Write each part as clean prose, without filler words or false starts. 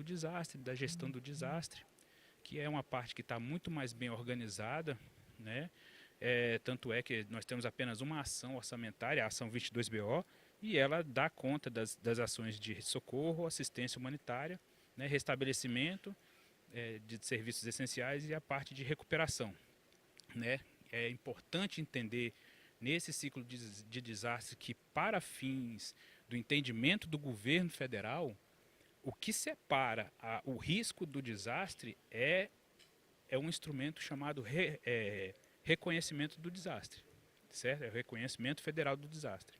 desastre, da gestão do desastre, que é uma parte que está muito mais bem organizada, né? Tanto é que nós temos apenas uma ação orçamentária, a ação 22BO, e ela dá conta das ações de socorro, assistência humanitária, né, restabelecimento de serviços essenciais e a parte de recuperação, né? É importante entender nesse ciclo de desastre que, para fins do entendimento do governo federal, o que separa o risco do desastre é um instrumento chamado reconhecimento do desastre, certo? É o reconhecimento federal do desastre.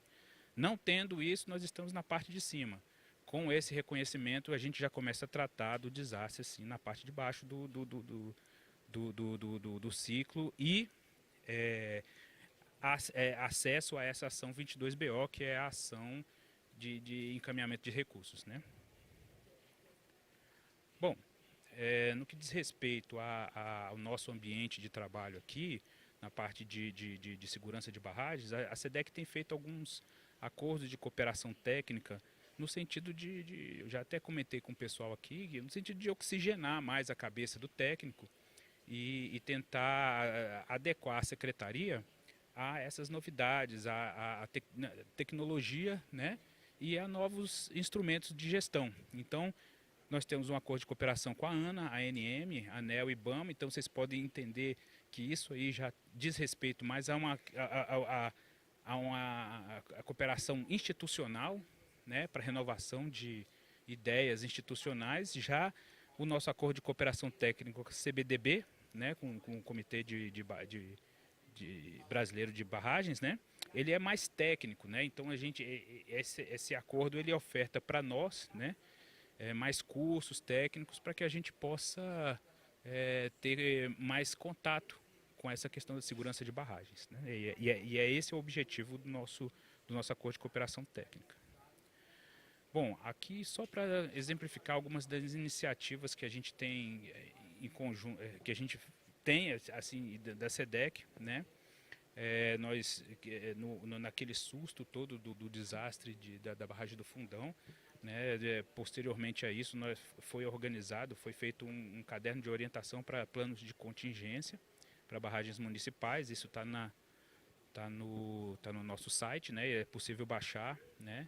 Não tendo isso, nós estamos na parte de cima. Com esse reconhecimento, a gente já começa a tratar do desastre assim, na parte de baixo do ciclo e acesso a essa ação 22BO, que é a ação de encaminhamento de recursos, né? Bom, no que diz respeito ao nosso ambiente de trabalho aqui, na parte de segurança de barragens, a SEDEC tem feito alguns acordos de cooperação técnica no sentido eu já até comentei com o pessoal aqui, no sentido de oxigenar mais a cabeça do técnico e tentar adequar a secretaria a essas novidades, a tecnologia, né, e a novos instrumentos de gestão. Então, nós temos um acordo de cooperação com a ANA, a ANM, a ANEEL e IBAMA, então vocês podem entender que isso aí já diz respeito mais a uma cooperação institucional, né, para renovação de ideias institucionais. Já o nosso acordo de cooperação técnica com a CBDB, né, com o Comitê Brasileiro de Barragens, né, ele é mais técnico, né, então esse acordo ele oferta para nós, né, mais cursos técnicos para que a gente possa ter mais contato com essa questão da segurança de barragens, né? E é esse o objetivo do nosso acordo de cooperação técnica. Bom, aqui só para exemplificar algumas das iniciativas que a gente tem em conjunto, que a gente tem assim da SEDEC, né? Nós naquele susto todo do desastre da barragem do Fundão, né, posteriormente a isso foi feito um caderno de orientação para planos de contingência para barragens municipais. Isso está no nosso site, né, é possível baixar, né.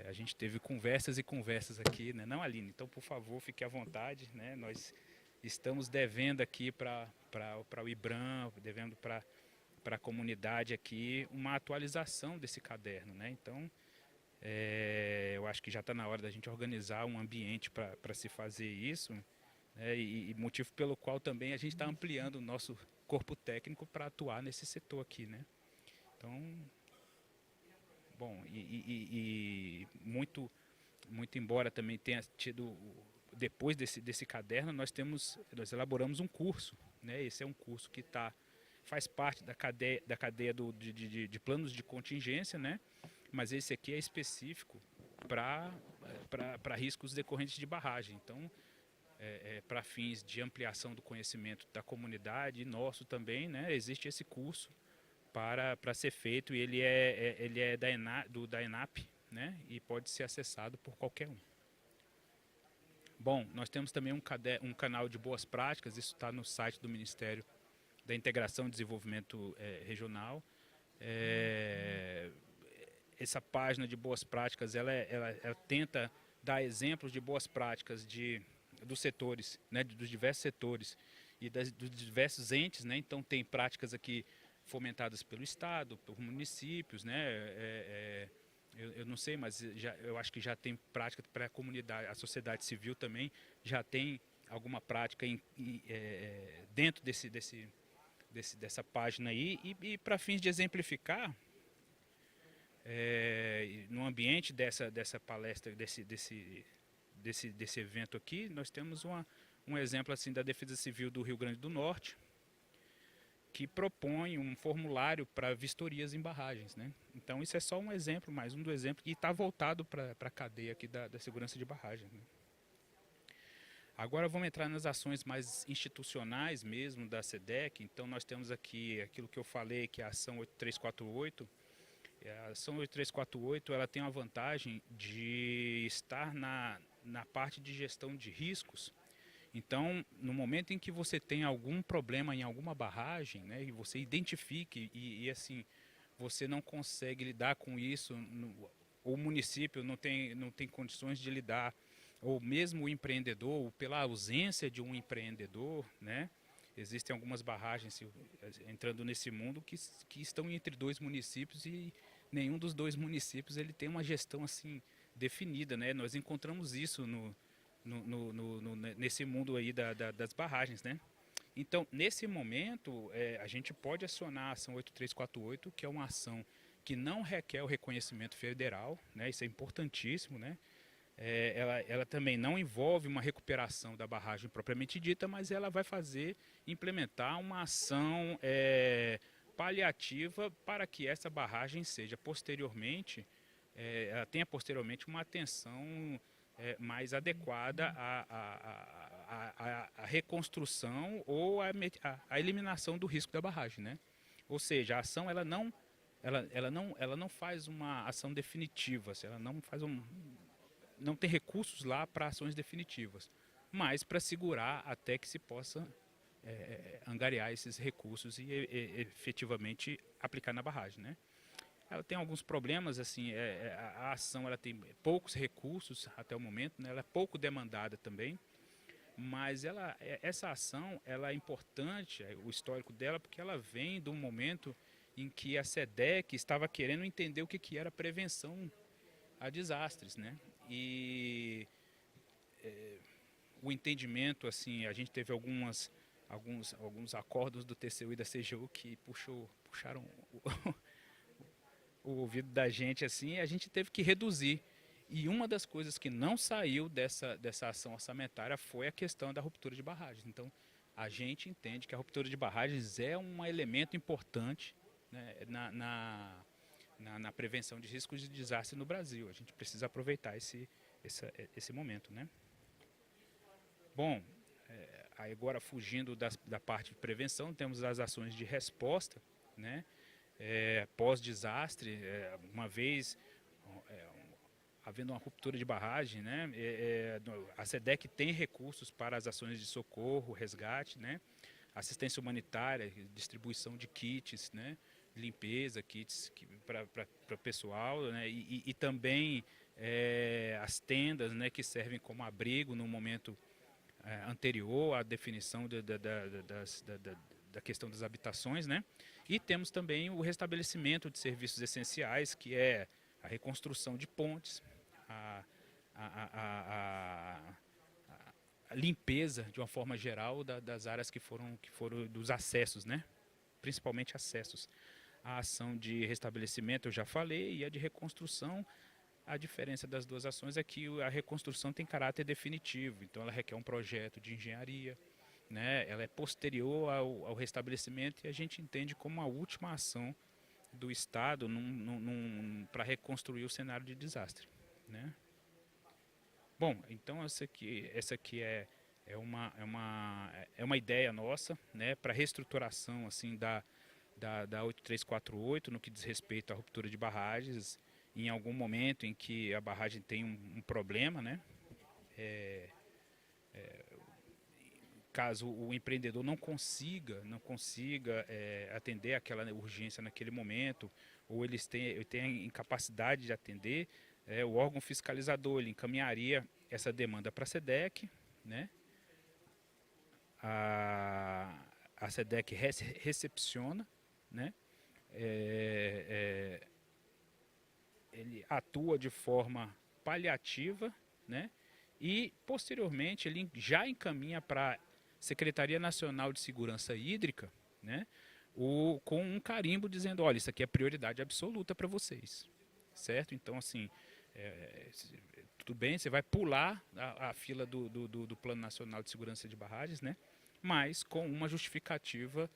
A gente teve conversas e conversas aqui, né, não, Aline? Então, por favor, fique à vontade, né, nós estamos devendo aqui para o IBRAM, devendo para a comunidade aqui uma atualização desse caderno, né? Então, eu acho que já está na hora da gente organizar um ambiente para se fazer isso, né? E motivo pelo qual também a gente está ampliando o nosso corpo técnico para atuar nesse setor aqui, né? Então, bom, muito embora também tenha tido, depois desse caderno, nós elaboramos um curso, né? Esse é um curso que faz parte da cadeia de planos de contingência, né? Mas esse aqui é específico para riscos decorrentes de barragem. Então, para fins de ampliação do conhecimento da comunidade e nosso também, né? Existe esse curso para ser feito, e ele é da ENAP, né? E pode ser acessado por qualquer um. Bom, nós temos também um canal de boas práticas, isso está no site do Ministério da Integração e Desenvolvimento Regional. Essa página de boas práticas, ela tenta dar exemplos de boas práticas dos setores, né, dos diversos setores e dos diversos entes, né? Então tem práticas aqui fomentadas pelo Estado, por municípios, né? Eu não sei, mas eu acho que já tem prática para a comunidade, a sociedade civil também já tem alguma prática dentro dessa página aí, e para fins de exemplificar, no ambiente dessa palestra, desse evento aqui, nós temos um exemplo assim da Defesa Civil do Rio Grande do Norte, que propõe um formulário para vistorias em barragens, né? Então isso é só um exemplo, mais um do exemplo, e está voltado para a cadeia aqui da segurança de barragem, né? Agora vamos entrar nas ações mais institucionais mesmo da SEDEC. Então nós temos aqui aquilo que eu falei, que é a ação 8348. A ação 8348 ela tem uma vantagem de estar na parte de gestão de riscos. Então, no momento em que você tem algum problema em alguma barragem, né, e você identifique assim, você não consegue lidar com isso, o município não tem condições de lidar, ou mesmo o empreendedor, ou pela ausência de um empreendedor, né, existem algumas barragens entrando nesse mundo que estão entre dois municípios e nenhum dos dois municípios ele tem uma gestão assim definida, né? Nós encontramos isso nesse mundo aí das barragens, né? Então, nesse momento, a gente pode acionar a ação 8348, que é uma ação que não requer o reconhecimento federal, né? Isso é importantíssimo, né? Ela também não envolve uma recuperação da barragem propriamente dita, mas ela vai implementar uma ação paliativa para que essa barragem seja posteriormente, ela tenha posteriormente uma atenção mais adequada à reconstrução ou à eliminação do risco da barragem, né? Ou seja, a ação ela não faz uma ação definitiva, ela não tem recursos lá para ações definitivas, mas para segurar até que se possa angariar esses recursos e efetivamente aplicar na barragem, né? Ela tem alguns problemas, assim, a ação ela tem poucos recursos até o momento, né? Ela é pouco demandada também, mas essa ação ela é importante, o histórico dela, porque ela vem de um momento em que a SEDEC estava querendo entender o que era prevenção a desastres, né? E o entendimento, assim, a gente teve alguns acordos do TCU e da CGU que puxaram o ouvido da gente, assim, e a gente teve que reduzir. E uma das coisas que não saiu dessa ação orçamentária foi a questão da ruptura de barragens. Então, a gente entende que a ruptura de barragens é um elemento importante, né, na prevenção de riscos de desastre no Brasil. A gente precisa aproveitar esse momento, né? Bom, agora fugindo da parte de prevenção, temos as ações de resposta, né? Pós-desastre, uma vez havendo uma ruptura de barragem, né? A SEDEC tem recursos para as ações de socorro, resgate, né? Assistência humanitária, distribuição de kits, né? Limpeza, kits para o pessoal, né? E também as tendas, né? Que servem como abrigo no momento anterior à definição da questão das habitações, né? E temos também o restabelecimento de serviços essenciais, que é a reconstrução de pontes, a limpeza de uma forma geral das áreas que foram dos acessos, né? Principalmente acessos. A ação de restabelecimento eu já falei, e a de reconstrução, a diferença das duas ações é que a reconstrução tem caráter definitivo, então ela requer um projeto de engenharia, né? Ela é posterior ao restabelecimento e a gente entende como a última ação do Estado para reconstruir o cenário de desastre, né? Bom, então essa aqui é uma ideia nossa, né, para reestruturação assim da 8348 no que diz respeito à ruptura de barragens em algum momento em que a barragem tem um problema, né? Caso o empreendedor não consiga atender aquela urgência naquele momento, ou eles tenham incapacidade de atender, o órgão fiscalizador ele encaminharia essa demanda para a SEDEC, né? A SEDEC recepciona, né? Ele atua de forma paliativa, né? E posteriormente ele já encaminha para a Secretaria Nacional de Segurança Hídrica, né? Com um carimbo dizendo, olha, isso aqui é prioridade absoluta para vocês, certo? Então, assim, tudo bem, você vai pular a fila do Plano Nacional de Segurança de Barragens, né? Mas com uma justificativa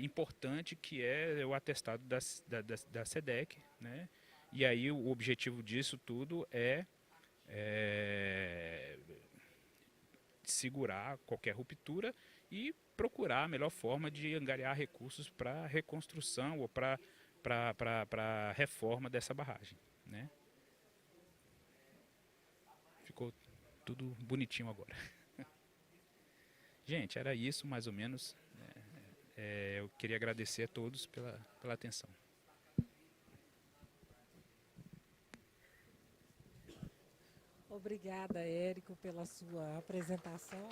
importante, que é o atestado da SEDEC, né? E aí o objetivo disso tudo é segurar qualquer ruptura e procurar a melhor forma de angariar recursos para reconstrução ou para reforma dessa barragem, né? Ficou tudo bonitinho agora. Gente, era isso mais ou menos. Eu queria agradecer a todos pela atenção. Obrigada, Érico, pela sua apresentação.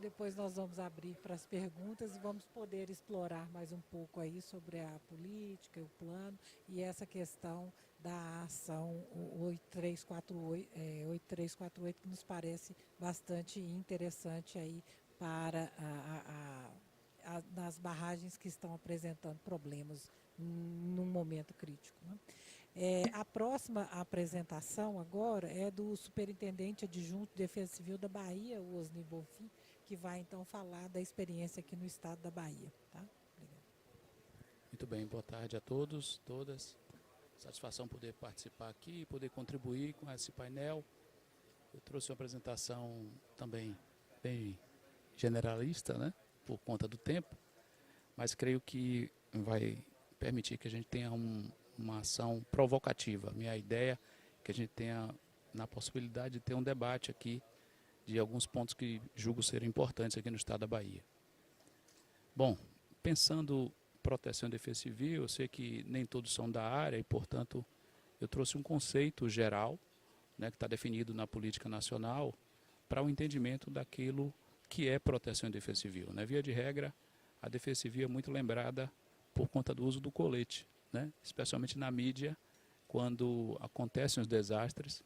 Depois nós vamos abrir para as perguntas e vamos poder explorar mais um pouco aí sobre a política, o plano e essa questão da ação 8348, que nos parece bastante interessante aí para nas barragens que estão apresentando problemas num momento crítico, né? A próxima apresentação agora é do Superintendente Adjunto de Defesa Civil da Bahia, o Osni Bonfim, que vai então falar da experiência aqui no estado da Bahia. Tá? Obrigada. Muito bem, boa tarde a todos, todas. Satisfação poder participar aqui, poder contribuir com esse painel. Eu trouxe uma apresentação também bem generalista, né, por conta do tempo, mas creio que vai permitir que a gente tenha uma ação provocativa. Minha ideia é que a gente tenha na possibilidade de ter um debate aqui de alguns pontos que julgo serem importantes aqui no estado da Bahia. Bom, pensando proteção e defesa civil, eu sei que nem todos são da área e, portanto, eu trouxe um conceito geral, né, que está definido na política nacional, para o entendimento daquilo que é proteção e defesa civil, né? Via de regra, a defesa civil é muito lembrada por conta do uso do colete, né? Especialmente na mídia, quando acontecem os desastres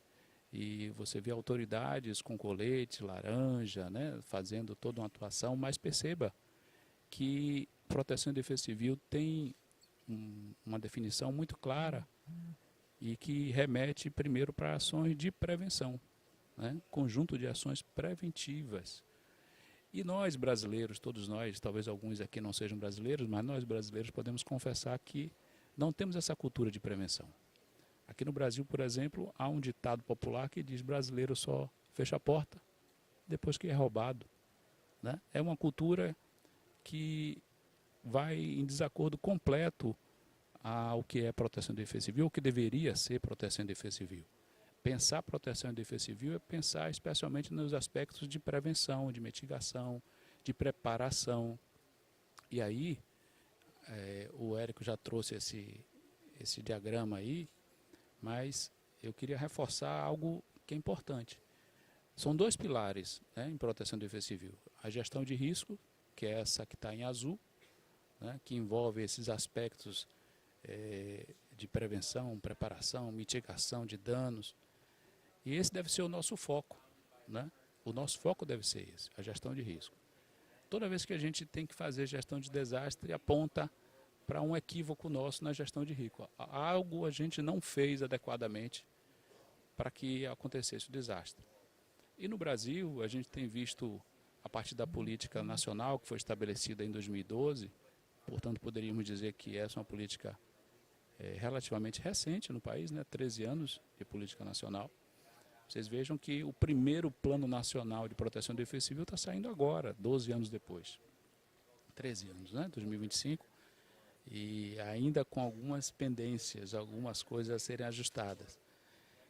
e você vê autoridades com colete, laranja, né, fazendo toda uma atuação, mas perceba que proteção e defesa civil tem uma definição muito clara e que remete primeiro para ações de prevenção, né? Conjunto de ações preventivas. E nós brasileiros, todos nós, talvez alguns aqui não sejam brasileiros, mas nós brasileiros podemos confessar que não temos essa cultura de prevenção. Aqui no Brasil, por exemplo, há um ditado popular que diz: brasileiro só fecha a porta depois que é roubado, né? É uma cultura que vai em desacordo completo ao que é proteção e defesa civil, o que deveria ser proteção e defesa civil. Pensar proteção e defesa civil é pensar especialmente nos aspectos de prevenção, de mitigação, de preparação. E aí, o Érico já trouxe esse diagrama aí, mas eu queria reforçar algo que é importante. São dois pilares, né, em proteção e defesa civil. A gestão de risco, que é essa que está em azul, né, que envolve esses aspectos de prevenção, preparação, mitigação de danos. E esse deve ser o nosso foco, né? O nosso foco deve ser esse, a gestão de risco. Toda vez que a gente tem que fazer gestão de desastre, aponta para um equívoco nosso na gestão de risco. Algo a gente não fez adequadamente para que acontecesse o desastre. E no Brasil, a gente tem visto, a partir da política nacional que foi estabelecida em 2012, portanto poderíamos dizer que essa é uma política relativamente recente no país, né? 13 anos de política nacional. Vocês vejam que o primeiro Plano Nacional de Proteção e Defesa Civil está saindo agora, 12 anos depois. 13 anos, né? 2025. E ainda com algumas pendências, algumas coisas a serem ajustadas.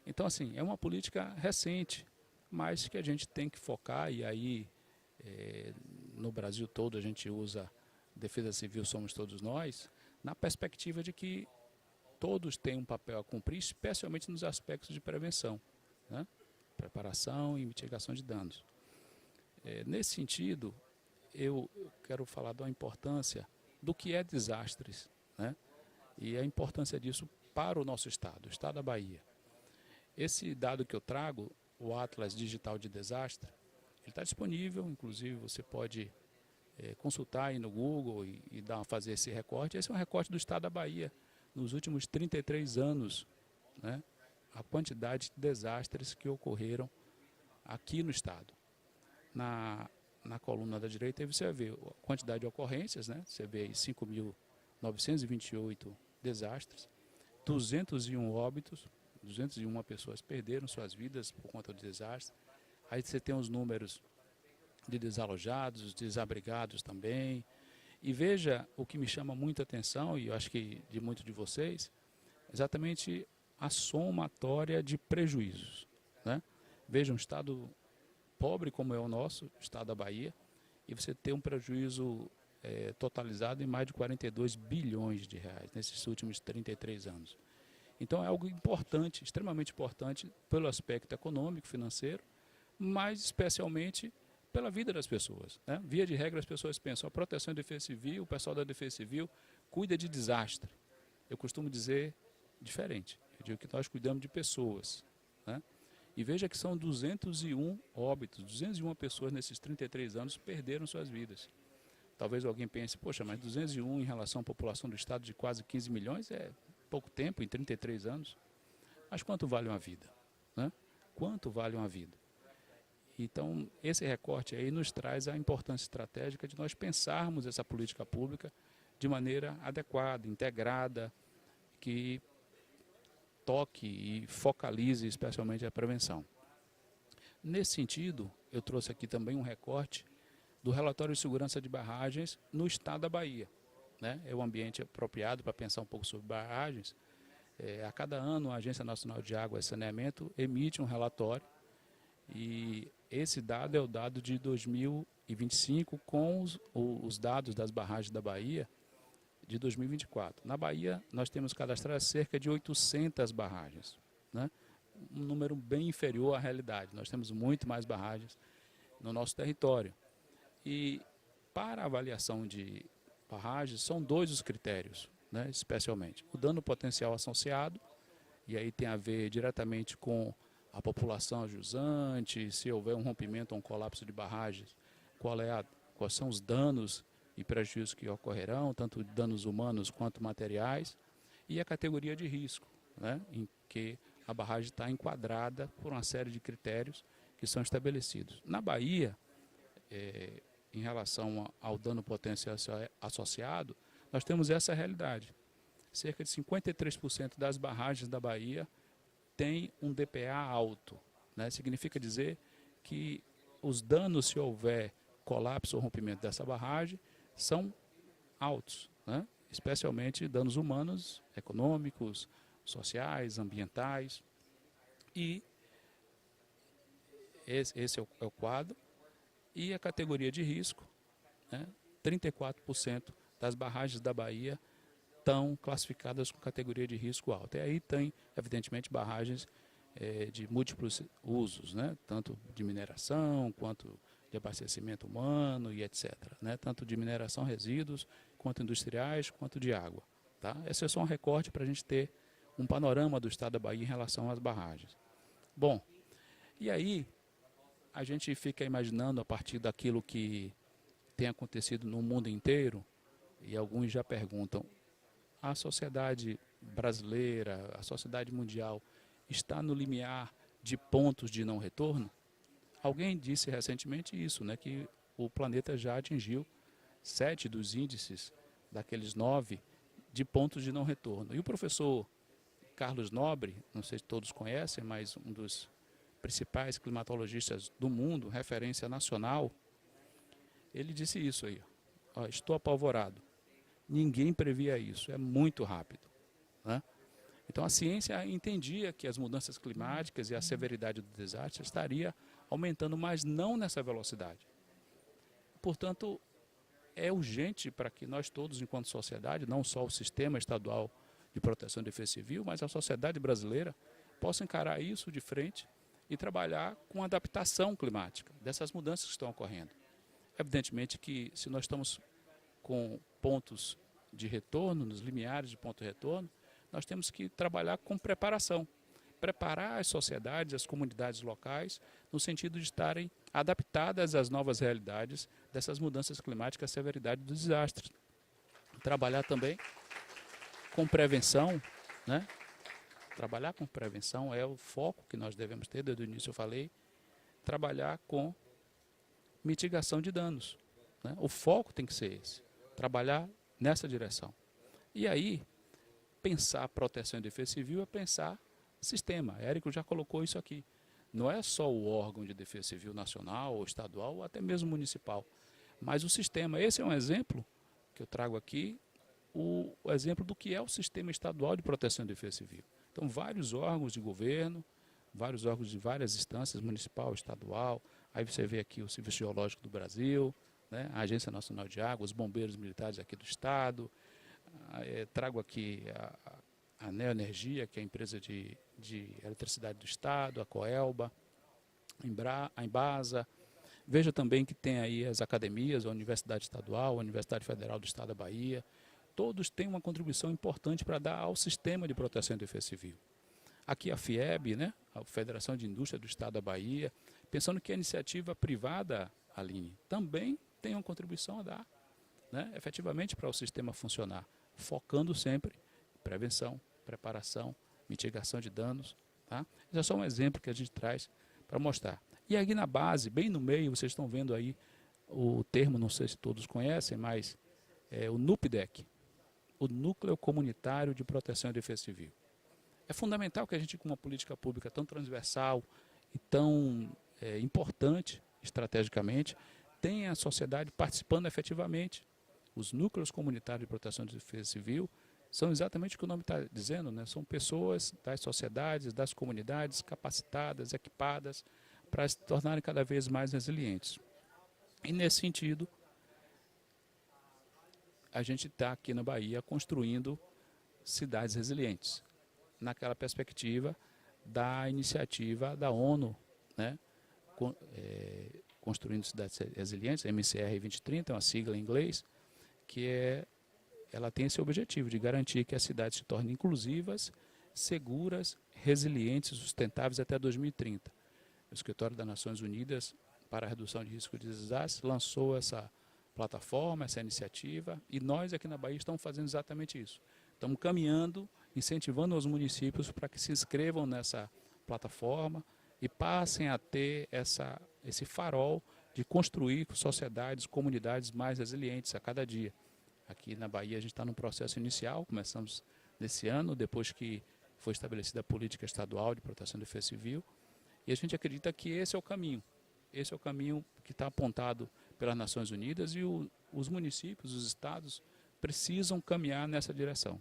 Então, assim, é uma política recente, mas que a gente tem que focar, e aí no Brasil todo a gente usa defesa civil somos todos nós, na perspectiva de que todos têm um papel a cumprir, especialmente nos aspectos de prevenção, né? Preparação e mitigação de danos. Nesse sentido, eu quero falar da importância do que é desastres, né? E a importância disso para o nosso estado, o estado da Bahia. Esse dado que eu trago, o Atlas Digital de Desastre, ele está disponível, inclusive você pode consultar aí no Google e fazer esse recorte. Esse é um recorte do estado da Bahia, nos últimos 33 anos, né? A quantidade de desastres que ocorreram aqui no estado. Na coluna da direita, aí você vai ver a quantidade de ocorrências, né? Você vê aí 5.928 desastres, 201 óbitos, 201 pessoas perderam suas vidas por conta do desastre. Aí você tem os números de desalojados, desabrigados também. E veja o que me chama muita atenção, e eu acho que de muitos de vocês, exatamente a somatória de prejuízos, né? Veja, um estado pobre como é o nosso, o estado da Bahia, e você ter um prejuízo totalizado em mais de 42 bilhões de reais nesses últimos 33 anos. Então é algo importante, extremamente importante, pelo aspecto econômico, financeiro, mas especialmente pela vida das pessoas, né? Via de regra, as pessoas pensam, a proteção e defesa civil, o pessoal da defesa civil cuida de desastre. Eu costumo dizer diferente, eu digo que nós cuidamos de pessoas, né? E veja que são 201 óbitos, 201 pessoas nesses 33 anos perderam suas vidas. Talvez alguém pense, poxa, mas 201 em relação à população do estado de quase 15 milhões é pouco tempo, em 33 anos. Mas quanto vale uma vida, né? Quanto vale uma vida? Então, esse recorte aí nos traz a importância estratégica de nós pensarmos essa política pública de maneira adequada, integrada, que toque e focalize especialmente a prevenção. Nesse sentido, eu trouxe aqui também um recorte do relatório de segurança de barragens no estado da Bahia, né? É o ambiente apropriado para pensar um pouco sobre barragens. A cada ano, a Agência Nacional de Água e Saneamento emite um relatório e esse dado é o dado de 2025 com os dados das barragens da Bahia de 2024. Na Bahia, nós temos cadastradas cerca de 800 barragens, né? Um número bem inferior à realidade. Nós temos muito mais barragens no nosso território. E para a avaliação de barragens, são dois os critérios, né, especialmente. O dano potencial associado, e aí tem a ver diretamente com a população jusante, se houver um rompimento ou um colapso de barragens, quais são os danos e prejuízos que ocorrerão, tanto danos humanos quanto materiais, e a categoria de risco, né, em que a barragem está enquadrada por uma série de critérios que são estabelecidos. Na Bahia, em relação ao dano potencial associado, nós temos essa realidade. Cerca de 53% das barragens da Bahia tem um DPA alto, né? Significa dizer que os danos, se houver colapso ou rompimento dessa barragem, são altos, né? Especialmente danos humanos, econômicos, sociais, ambientais. E esse é o quadro. E a categoria de risco, né? 34% das barragens da Bahia estão classificadas com categoria de risco alto. E aí tem, evidentemente, barragens de múltiplos usos, né? Tanto de mineração, quanto de abastecimento humano e etc., né? Tanto de mineração, resíduos, quanto industriais, quanto de água. Tá? Esse é só um recorte para a gente ter um panorama do estado da Bahia em relação às barragens. Bom, e aí a gente fica imaginando a partir daquilo que tem acontecido no mundo inteiro, e alguns já perguntam, a sociedade brasileira, a sociedade mundial, está no limiar de pontos de não retorno? Alguém disse recentemente isso, né, que o planeta já atingiu 7 dos índices, daqueles 9, de pontos de não retorno. E o professor Carlos Nobre, não sei se todos conhecem, mas um dos principais climatologistas do mundo, referência nacional, ele disse isso aí, ó, estou apavorado, ninguém previa isso, é muito rápido, né? Então a ciência entendia que as mudanças climáticas e a severidade do desastre estaria aumentando, mas não nessa velocidade. Portanto, é urgente para que nós todos, enquanto sociedade, não só o sistema estadual de proteção e defesa civil, mas a sociedade brasileira, possa encarar isso de frente e trabalhar com a adaptação climática dessas mudanças que estão ocorrendo. Evidentemente que se nós estamos com pontos de retorno, nos limiares de ponto de retorno, nós temos que trabalhar com preparação. Preparar as sociedades, as comunidades locais, no sentido de estarem adaptadas às novas realidades dessas mudanças climáticas, a severidade dos desastres. Trabalhar também com prevenção, né? Trabalhar com prevenção é o foco que nós devemos ter, desde o início eu falei, trabalhar com mitigação de danos, né? O foco tem que ser esse, trabalhar nessa direção. E aí, pensar proteção e defesa civil é pensar sistema. Érico já colocou isso aqui. Não é só o órgão de defesa civil nacional, ou estadual, ou até mesmo municipal, mas o sistema. Esse é um exemplo que eu trago aqui, o exemplo do que é o sistema estadual de proteção e defesa civil. Então, vários órgãos de governo, vários órgãos de várias instâncias, municipal, estadual, aí você vê aqui o Serviço Geológico do Brasil, né, a Agência Nacional de Água, os bombeiros militares aqui do Estado, trago aqui a Neoenergia, que é a empresa de eletricidade do Estado, a Coelba, a Embasa. Veja também que tem aí as academias, a Universidade Estadual, a Universidade Federal do Estado da Bahia. Todos têm uma contribuição importante para dar ao sistema de proteção e defesa civil. Aqui a FIEB, né, a Federação de Indústria do Estado da Bahia, pensando que a iniciativa privada, Aline, também tem uma contribuição a dar, né, efetivamente para o sistema funcionar, focando sempre em prevenção, preparação, mitigação de danos. Tá? Esse é só um exemplo que a gente traz para mostrar. E aqui na base, bem no meio, vocês estão vendo aí o termo, não sei se todos conhecem, mas é o NUPDEC, o Núcleo Comunitário de Proteção e Defesa Civil. É fundamental que a gente, com uma política pública tão transversal e tão importante estrategicamente, tenha a sociedade participando efetivamente. Os núcleos comunitários de proteção e defesa civil são exatamente o que o nome está dizendo, né? São pessoas das sociedades, das comunidades capacitadas, equipadas, para se tornarem cada vez mais resilientes. E nesse sentido, a gente está aqui na Bahia construindo cidades resilientes, naquela perspectiva da iniciativa da ONU, né? Construindo cidades resilientes, MCR 2030, é uma sigla em inglês, que ela tem esse objetivo de garantir que as cidades se tornem inclusivas, seguras, resilientes e sustentáveis até 2030. O Escritório das Nações Unidas para a Redução de Risco de Desastres lançou essa plataforma, essa iniciativa, e nós aqui na Bahia estamos fazendo exatamente isso. Estamos caminhando, incentivando os municípios para que se inscrevam nessa plataforma e passem a ter esse farol de construir sociedades, comunidades mais resilientes a cada dia. Aqui na Bahia a gente está num processo inicial, começamos nesse ano, depois que foi estabelecida a política estadual de proteção e defesa civil, e a gente acredita que esse é o caminho. Esse é o caminho que está apontado pelas Nações Unidas, e os municípios, os estados, precisam caminhar nessa direção.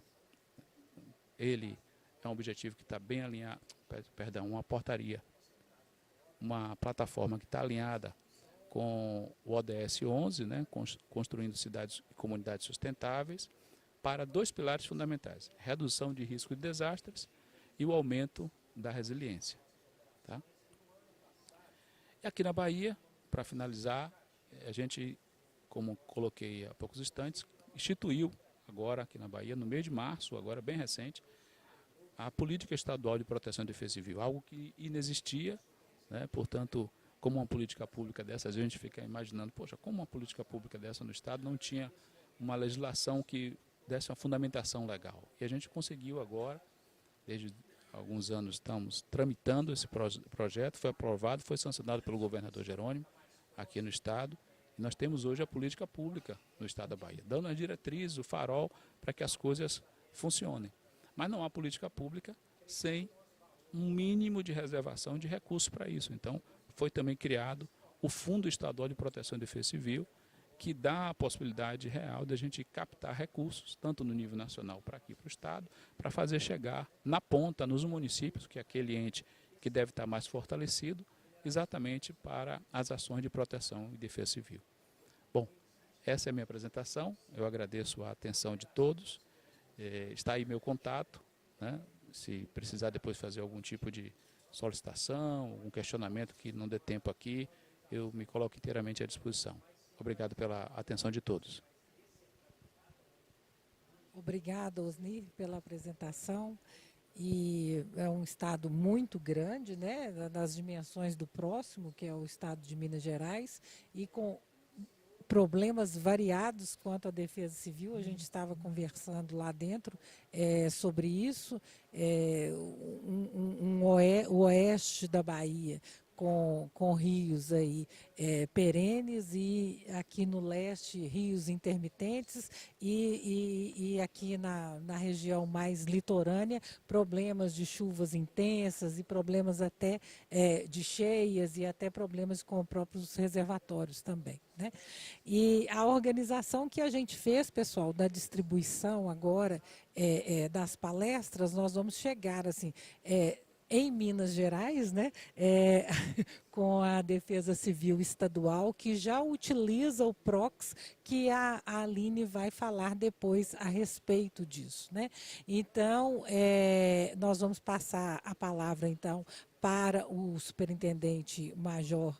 Ele é um objetivo que está bem alinhado, uma portaria, uma plataforma que está alinhada com o ODS 11, né, construindo cidades e comunidades sustentáveis, para dois pilares fundamentais: redução de risco de desastres e o aumento da resiliência. Tá? E aqui na Bahia, para finalizar, a gente, como coloquei há poucos instantes, instituiu agora aqui na Bahia, no mês de março, agora bem recente, a política estadual de proteção e defesa civil, algo que inexistia, né? Portanto, como uma política pública dessa, às vezes a gente fica imaginando, poxa, como uma política pública dessa no Estado não tinha uma legislação que desse uma fundamentação legal. E a gente conseguiu agora, desde alguns anos estamos tramitando esse projeto, foi aprovado, foi sancionado pelo governador Jerônimo, aqui no Estado, e nós temos hoje a política pública no Estado da Bahia, dando as diretrizes, o farol, para que as coisas funcionem. Mas não há política pública sem um mínimo de reservação de recursos para isso. Então, foi também criado o Fundo Estadual de Proteção e Defesa Civil, que dá a possibilidade real de a gente captar recursos, tanto no nível nacional para aqui para o Estado, para fazer chegar na ponta, nos municípios, que é aquele ente que deve estar mais fortalecido, exatamente para as ações de proteção e defesa civil. Bom, essa é a minha apresentação, eu agradeço a atenção de todos, está aí meu contato, né? Se precisar depois fazer algum tipo de solicitação, algum questionamento que não dê tempo aqui, eu me coloco inteiramente à disposição. Obrigado pela atenção de todos. Obrigada, Osni, pela apresentação. E é um estado muito grande, né, das dimensões do próximo, que é o estado de Minas Gerais, e com problemas variados quanto à defesa civil. A gente estava conversando lá dentro sobre isso, o oeste da Bahia, com rios aí perenes e aqui no leste rios intermitentes e aqui na região mais litorânea problemas de chuvas intensas e problemas até de cheias e até problemas com próprios reservatórios também, né? E a organização que a gente fez, pessoal, da distribuição agora das palestras, nós vamos chegar assim em Minas Gerais, né, com a Defesa Civil Estadual, que já utiliza o PROX, que a Aline vai falar depois a respeito disso, né? Então, nós vamos passar a palavra, então, para o superintendente Major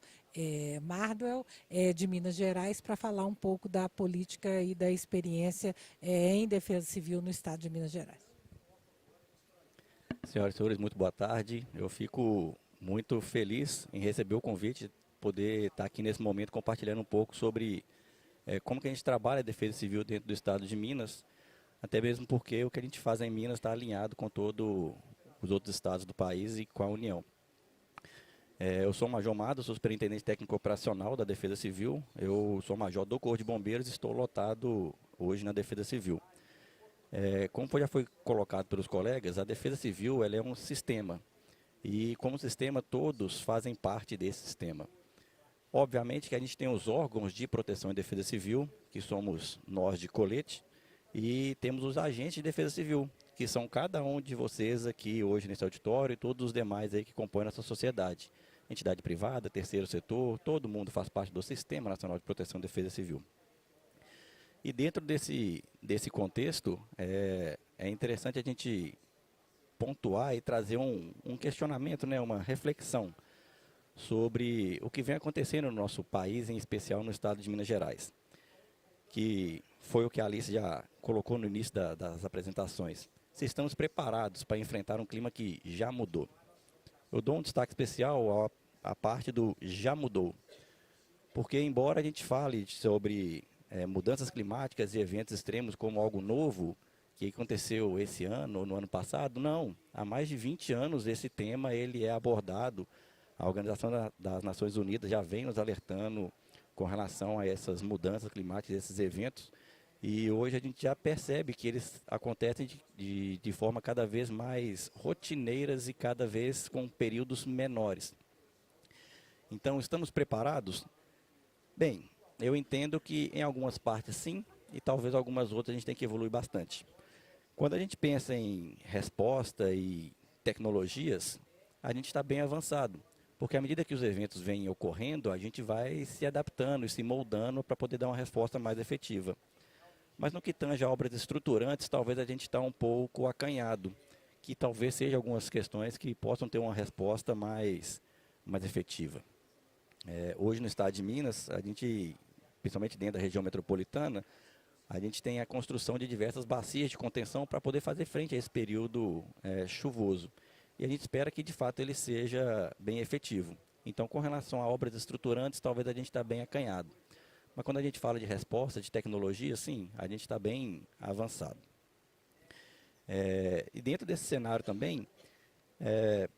Mardwell, de Minas Gerais, para falar um pouco da política e da experiência em defesa civil no estado de Minas Gerais. Senhoras e senhores, muito boa tarde. Eu fico muito feliz em receber o convite, poder estar aqui nesse momento compartilhando um pouco sobre como que a gente trabalha a defesa civil dentro do estado de Minas, até mesmo porque o que a gente faz em Minas está alinhado com todos os outros estados do país e com a União. Eu sou o Major Mado, sou superintendente técnico operacional da Defesa Civil. Eu sou major do Corpo de Bombeiros e estou lotado hoje na Defesa Civil. Como já foi colocado pelos colegas, a Defesa Civil ela é um sistema. E como sistema, todos fazem parte desse sistema. Obviamente que a gente tem os órgãos de proteção e defesa civil, que somos nós de colete, e temos os agentes de defesa civil, que são cada um de vocês aqui hoje nesse auditório e todos os demais aí que compõem nossa sociedade. Entidade privada, terceiro setor, todo mundo faz parte do Sistema Nacional de Proteção e Defesa Civil. E dentro desse contexto, é interessante a gente pontuar e trazer um questionamento, né, uma reflexão sobre o que vem acontecendo no nosso país, em especial no estado de Minas Gerais, que foi o que a Alice já colocou no início das apresentações. Se estamos preparados para enfrentar um clima que já mudou. Eu dou um destaque especial à parte do já mudou, porque embora a gente fale sobre mudanças climáticas e eventos extremos como algo novo que aconteceu esse ano ou no ano passado, não. Há mais de 20 anos esse tema ele é abordado. A Organização das Nações Unidas já vem nos alertando com relação a essas mudanças climáticas, esses eventos. E hoje a gente já percebe que eles acontecem de forma cada vez mais rotineiras e cada vez com períodos menores. Então, estamos preparados? Bem, eu entendo que em algumas partes sim, e talvez algumas outras a gente tem que evoluir bastante. Quando a gente pensa em resposta e tecnologias, a gente está bem avançado. Porque à medida que os eventos vêm ocorrendo, a gente vai se adaptando e se moldando para poder dar uma resposta mais efetiva. Mas no que tange a obras estruturantes, talvez a gente está um pouco acanhado, que talvez sejam algumas questões que possam ter uma resposta mais efetiva. Hoje no estado de Minas, a gente, principalmente dentro da região metropolitana, a gente tem a construção de diversas bacias de contenção para poder fazer frente a esse período chuvoso. E a gente espera que, de fato, ele seja bem efetivo. Então, com relação a obras estruturantes, talvez a gente está bem acanhado. Mas quando a gente fala de resposta, de tecnologia, sim, a gente está bem avançado. E dentro desse cenário também,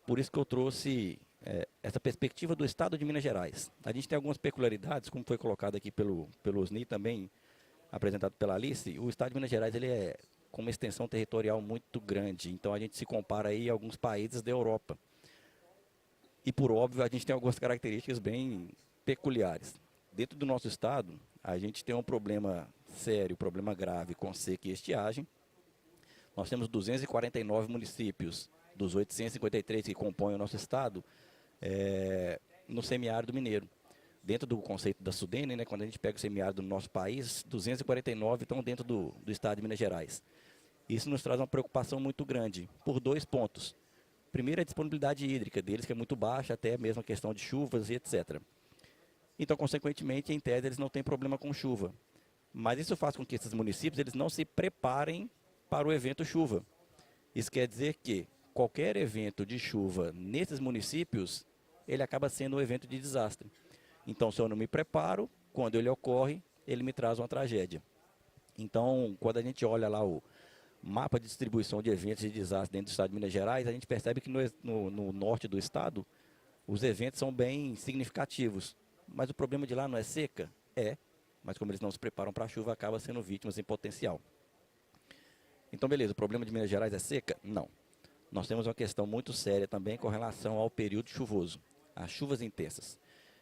por isso que eu trouxe essa perspectiva do estado de Minas Gerais. A gente tem algumas peculiaridades, como foi colocado aqui pelo Osni também, apresentado pela Alice. O estado de Minas Gerais ele é com uma extensão territorial muito grande, então a gente se compara aí a alguns países da Europa. E por óbvio, a gente tem algumas características bem peculiares. Dentro do nosso estado, a gente tem um problema sério, problema grave com seca e estiagem. Nós temos 249 municípios dos 853 que compõem o nosso estado no semiárido mineiro. Dentro do conceito da SUDENE, né, quando a gente pega o semiárido do nosso país, 249 estão dentro do estado de Minas Gerais. Isso nos traz uma preocupação muito grande, por 2 pontos. Primeiro, a disponibilidade hídrica deles, que é muito baixa, até mesmo a questão de chuvas e etc. Então, consequentemente, em tese, eles não têm problema com chuva. Mas isso faz com que esses municípios eles não se preparem para o evento chuva. Isso quer dizer que qualquer evento de chuva nesses municípios, ele acaba sendo um evento de desastre. Então, se eu não me preparo, quando ele ocorre, ele me traz uma tragédia. Então, quando a gente olha lá o mapa de distribuição de eventos de desastre dentro do estado de Minas Gerais, a gente percebe que no norte do estado, os eventos são bem significativos. Mas o problema de lá não é seca? É, mas como eles não se preparam para a chuva, acaba sendo vítimas em potencial. Então, beleza, o problema de Minas Gerais é seca? Não. Nós temos uma questão muito séria também com relação ao período chuvoso, as chuvas intensas.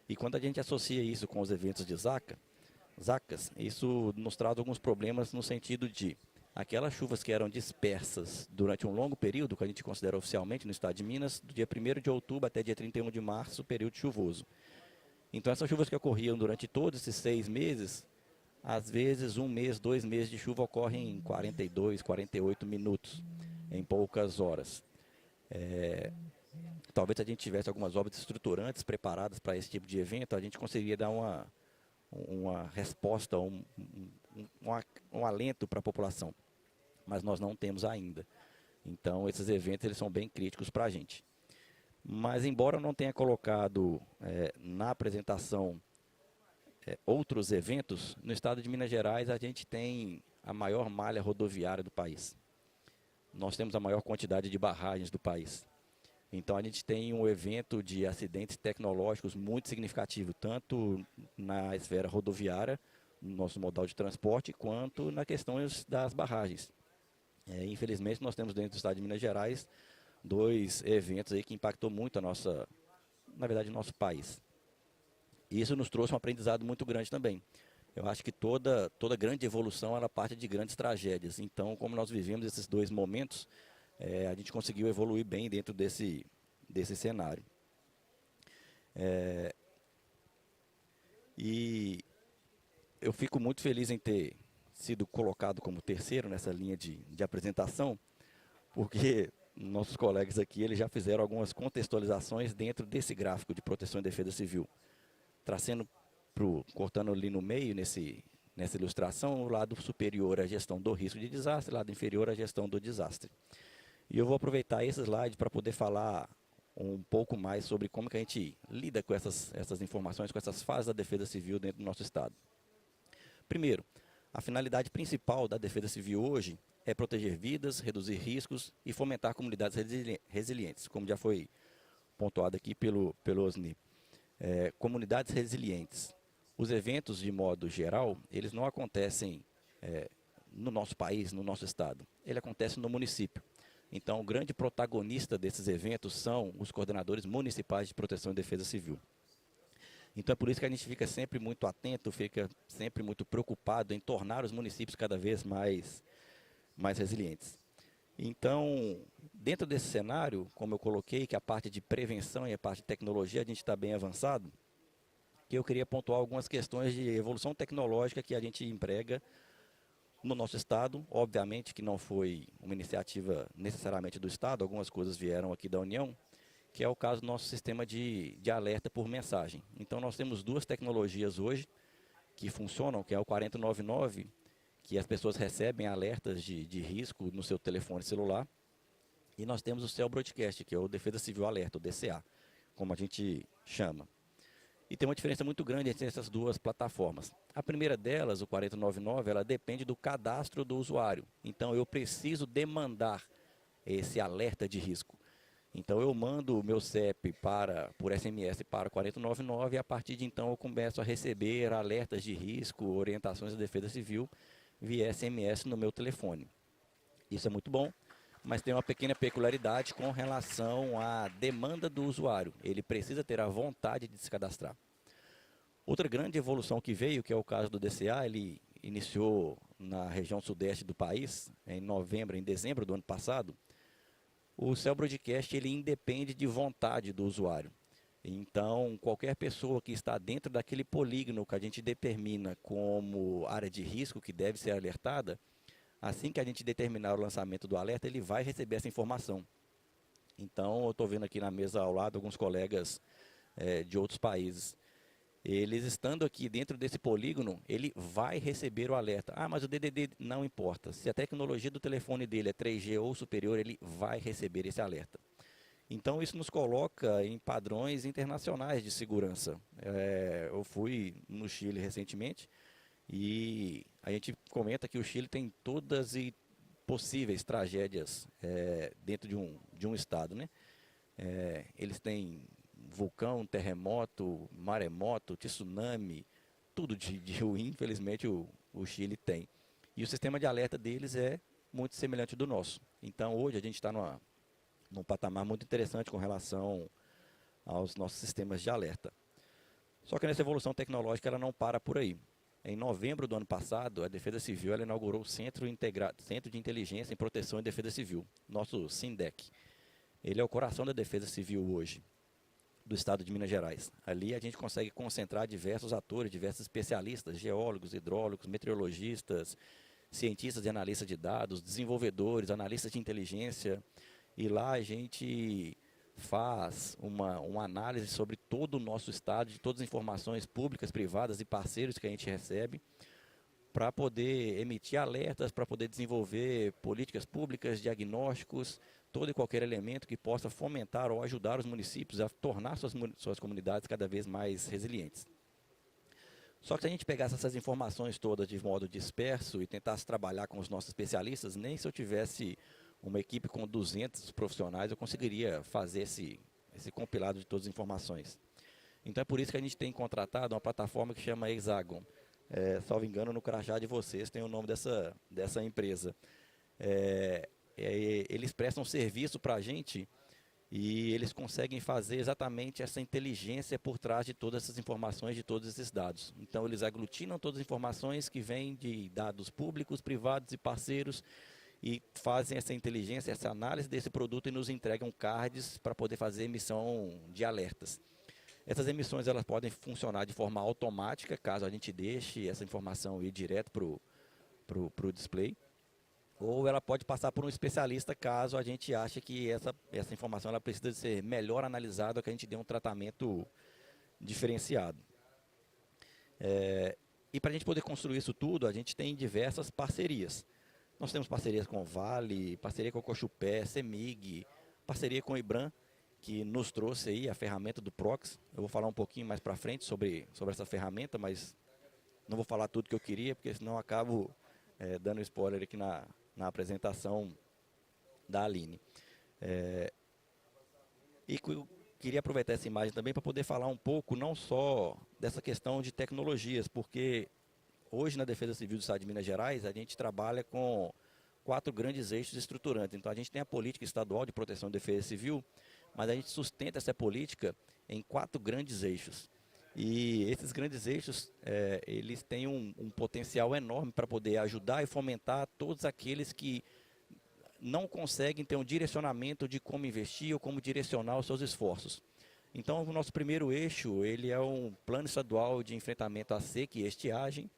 E quando a gente associa isso com os eventos de zacas, isso nos traz alguns problemas no sentido de aquelas chuvas que eram dispersas durante um longo período, que a gente considera oficialmente no estado de Minas, do dia 1º de outubro até dia 31 de março, período chuvoso. Então essas chuvas que ocorriam durante todos esses 6 meses, às vezes 1 mês, 2 meses de chuva ocorrem em 42, 48 minutos, em poucas horas. Talvez se a gente tivesse algumas obras estruturantes preparadas para esse tipo de evento, a gente conseguiria dar uma resposta, um alento para a população. Mas nós não temos ainda. Então esses eventos eles são bem críticos para a gente. Mas embora eu não tenha colocado na apresentação outros eventos, no estado de Minas Gerais a gente tem a maior malha rodoviária do país. Nós temos a maior quantidade de barragens do país. Então a gente tem um evento de acidentes tecnológicos muito significativo, tanto na esfera rodoviária, no nosso modal de transporte, quanto na questão das barragens. Infelizmente nós temos dentro do estado de Minas Gerais 2 eventos aí que impactou muito na verdade, o nosso país. E isso nos trouxe um aprendizado muito grande também. Eu acho que toda grande evolução ela parte de grandes tragédias. Então, como nós vivemos esses 2 momentos, a gente conseguiu evoluir bem dentro desse cenário. E eu fico muito feliz em ter sido colocado como terceiro nessa linha de apresentação, porque nossos colegas aqui eles já fizeram algumas contextualizações dentro desse gráfico de proteção e defesa civil, cortando ali no meio, nessa ilustração, o lado superior a gestão do risco de desastre, o lado inferior a gestão do desastre. E eu vou aproveitar esse slide para poder falar um pouco mais sobre como que a gente lida com essas informações, com essas fases da defesa civil dentro do nosso estado. Primeiro, a finalidade principal da defesa civil hoje é proteger vidas, reduzir riscos e fomentar comunidades resilientes, como já foi pontuado aqui pelo Osni. Comunidades resilientes. Os eventos, de modo geral, eles não acontecem no nosso país, no nosso estado. Ele acontece no município. Então, o grande protagonista desses eventos são os coordenadores municipais de proteção e defesa civil. Então, é por isso que a gente fica sempre muito atento, fica sempre muito preocupado em tornar os municípios cada vez mais resilientes. Então, dentro desse cenário, como eu coloquei, que a parte de prevenção e a parte de tecnologia a gente está bem avançado, que eu queria pontuar algumas questões de evolução tecnológica que a gente emprega no nosso estado. Obviamente que não foi uma iniciativa necessariamente do estado, algumas coisas vieram aqui da União, que é o caso do nosso sistema de alerta por mensagem. Então, nós temos 2 tecnologias hoje que funcionam, que é o 4099, que as pessoas recebem alertas de risco no seu telefone celular. E nós temos o Cell Broadcast, que é o Defesa Civil Alerta, o DCA, como a gente chama. E tem uma diferença muito grande entre essas 2 plataformas. A primeira delas, o 4099, ela depende do cadastro do usuário. Então, eu preciso demandar esse alerta de risco. Então, eu mando o meu CEP por SMS para o 4099 e, a partir de então, eu começo a receber alertas de risco, orientações da Defesa Civil via SMS no meu telefone. Isso é muito bom, mas tem uma pequena peculiaridade com relação à demanda do usuário. Ele precisa ter a vontade de se cadastrar. Outra grande evolução que veio, que é o caso do DCA, ele iniciou na região sudeste do país, em dezembro do ano passado. O Cell Broadcast ele independe de vontade do usuário. Então, qualquer pessoa que está dentro daquele polígono que a gente determina como área de risco que deve ser alertada, assim que a gente determinar o lançamento do alerta, ele vai receber essa informação. Então, eu estou vendo aqui na mesa ao lado alguns colegas de outros países. Eles estando aqui dentro desse polígono, ele vai receber o alerta. Ah, mas o DDD não importa. Se a tecnologia do telefone dele é 3G ou superior, ele vai receber esse alerta. Então, isso nos coloca em padrões internacionais de segurança. Eu fui no Chile recentemente e a gente comenta que o Chile tem todas e possíveis tragédias dentro de um estado, né? Eles têm vulcão, terremoto, maremoto, tsunami, tudo de ruim, infelizmente, o Chile tem. E o sistema de alerta deles é muito semelhante do nosso. Então, hoje a gente está num patamar muito interessante com relação aos nossos sistemas de alerta. Só que nessa evolução tecnológica ela não para por aí. Em novembro do ano passado, a Defesa Civil ela inaugurou o Centro de Inteligência em Proteção e Defesa Civil, nosso SINDEC. Ele é o coração da Defesa Civil hoje, do estado de Minas Gerais. Ali a gente consegue concentrar diversos atores, diversos especialistas, geólogos, hidrólogos, meteorologistas, cientistas e analistas de dados, desenvolvedores, analistas de inteligência. E lá a gente faz uma análise sobre todo o nosso estado, de todas as informações públicas, privadas e parceiros que a gente recebe, para poder emitir alertas, para poder desenvolver políticas públicas, diagnósticos, todo e qualquer elemento que possa fomentar ou ajudar os municípios a tornar suas comunidades cada vez mais resilientes. Só que se a gente pegasse essas informações todas de modo disperso e tentasse trabalhar com os nossos especialistas, nem se eu tivesse uma equipe com 200 profissionais, eu conseguiria fazer esse compilado de todas as informações. Então é por isso que a gente tem contratado uma plataforma que chama Hexagon. Salvo engano, no crachá de vocês tem o nome dessa empresa. Eles prestam serviço para a gente e eles conseguem fazer exatamente essa inteligência por trás de todas essas informações, de todos esses dados. Então eles aglutinam todas as informações que vêm de dados públicos, privados e parceiros, e fazem essa inteligência, essa análise desse produto e nos entregam cards para poder fazer emissão de alertas. Essas emissões elas podem funcionar de forma automática, caso a gente deixe essa informação ir direto para o display, ou ela pode passar por um especialista, caso a gente ache que essa informação ela precisa de ser melhor analisada, que a gente dê um tratamento diferenciado. E para a gente poder construir isso tudo, a gente tem diversas parcerias. Nós temos parcerias com o Vale, parceria com o Cochupé, CEMIG, parceria com o IBRAM, que nos trouxe aí a ferramenta do Prox. Eu vou falar um pouquinho mais para frente sobre essa ferramenta, mas não vou falar tudo que eu queria, porque senão eu acabo dando spoiler aqui na apresentação da Aline. E eu queria aproveitar essa imagem também para poder falar um pouco, não só dessa questão de tecnologias, porque hoje, na Defesa Civil do Estado de Minas Gerais, a gente trabalha com 4 grandes eixos estruturantes. Então, a gente tem a política estadual de proteção e defesa civil, mas a gente sustenta essa política em 4 grandes eixos. E esses grandes eixos, eles têm um potencial enorme para poder ajudar e fomentar todos aqueles que não conseguem ter um direcionamento de como investir ou como direcionar os seus esforços. Então, o nosso primeiro eixo, ele é um plano estadual de enfrentamento à seca e estiagem,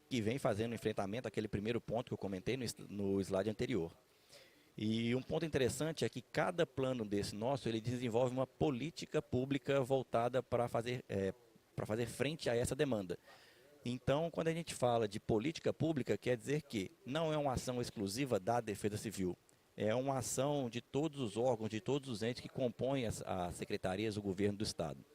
que vem fazendo enfrentamento àquele primeiro ponto que eu comentei no slide anterior. E um ponto interessante é que cada plano desse nosso, ele desenvolve uma política pública voltada para fazer frente a essa demanda. Então, quando a gente fala de política pública, quer dizer que não é uma ação exclusiva da Defesa Civil, é uma ação de todos os órgãos, de todos os entes que compõem as secretarias do governo do Estado.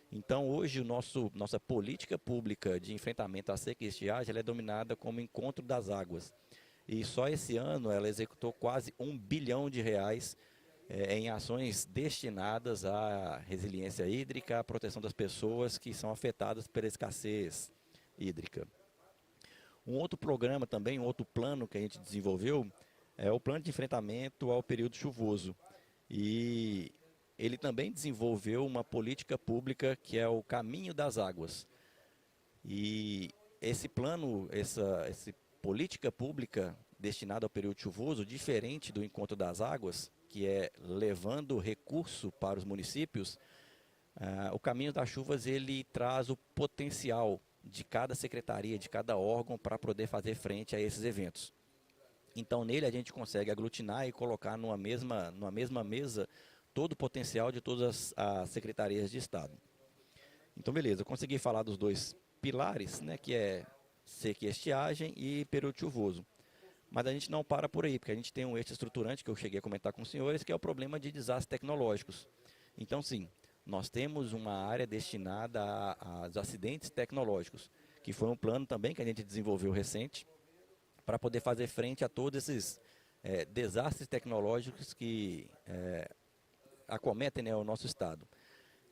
Então, hoje, nossa política pública de enfrentamento à seca e estiagem ela é dominada como Encontro das Águas. E só esse ano ela executou quase R$1 bilhão em ações destinadas à resiliência hídrica, à proteção das pessoas que são afetadas pela escassez hídrica. Um outro programa também, um outro plano que a gente desenvolveu é o plano de enfrentamento ao período chuvoso. E ele também desenvolveu uma política pública que é o Caminho das Águas. E esse plano, essa política pública destinada ao período chuvoso, diferente do Encontro das Águas, que é levando recurso para os municípios, o Caminho das Chuvas ele traz o potencial de cada secretaria, de cada órgão para poder fazer frente a esses eventos. Então nele a gente consegue aglutinar e colocar numa mesma mesa todo o potencial de todas as secretarias de Estado. Então beleza, eu consegui falar dos 2 pilares, né, que é seca e estiagem e período chuvoso. Mas a gente não para por aí, porque a gente tem um eixo estruturante que eu cheguei a comentar com os senhores, que é o problema de desastres tecnológicos. Então sim, nós temos uma área destinada aos acidentes tecnológicos, que foi um plano também que a gente desenvolveu recente, para poder fazer frente a todos esses desastres tecnológicos que acometem, né, o nosso Estado.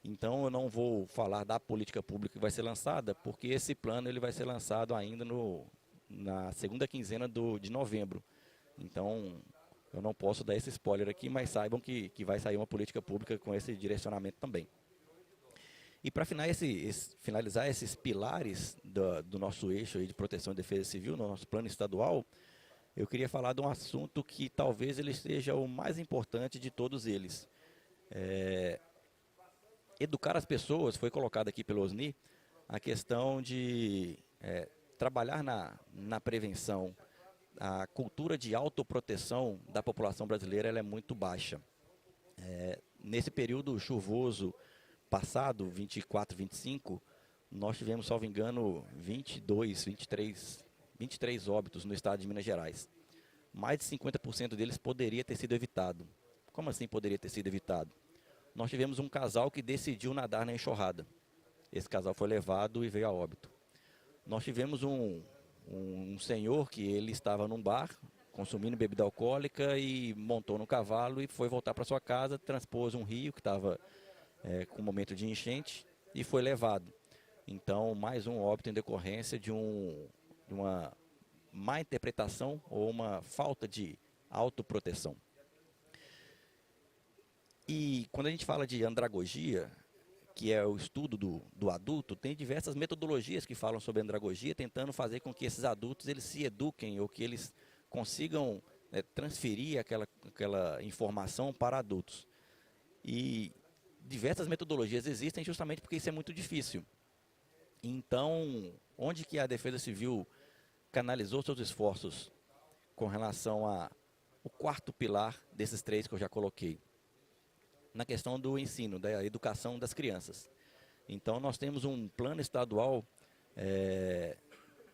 Então, eu não vou falar da política pública que vai ser lançada, porque esse plano ele vai ser lançado ainda na segunda quinzena de novembro. Então, eu não posso dar esse spoiler aqui, mas saibam que vai sair uma política pública com esse direcionamento também. E para finalizar esses pilares do nosso eixo aí de proteção e defesa civil, no nosso plano estadual, eu queria falar de um assunto que talvez ele seja o mais importante de todos eles. Educar as pessoas, foi colocado aqui pelo Osni, a questão de trabalhar na prevenção. A cultura de autoproteção da população brasileira ela é muito baixa. Nesse período chuvoso passado, 24, 25, nós tivemos, salvo engano, 23 óbitos no estado de Minas Gerais. Mais de 50% deles poderia ter sido evitado. Como assim poderia ter sido evitado? Nós tivemos um casal que decidiu nadar na enxurrada. Esse casal foi levado e veio a óbito. Nós tivemos um senhor que ele estava num bar, consumindo bebida alcoólica e montou no cavalo e foi voltar para sua casa, transpôs um rio que estava com um momento de enchente e foi levado. Então, mais um óbito em decorrência de uma má interpretação ou uma falta de autoproteção. E quando a gente fala de andragogia, que é o estudo do adulto, tem diversas metodologias que falam sobre andragogia, tentando fazer com que esses adultos eles se eduquem ou que eles consigam transferir aquela informação para adultos. E diversas metodologias existem justamente porque isso é muito difícil. Então, onde que a Defesa Civil canalizou seus esforços com relação ao quarto pilar desses três que eu já coloquei? Na questão do ensino, da educação das crianças. Então, nós temos um plano estadual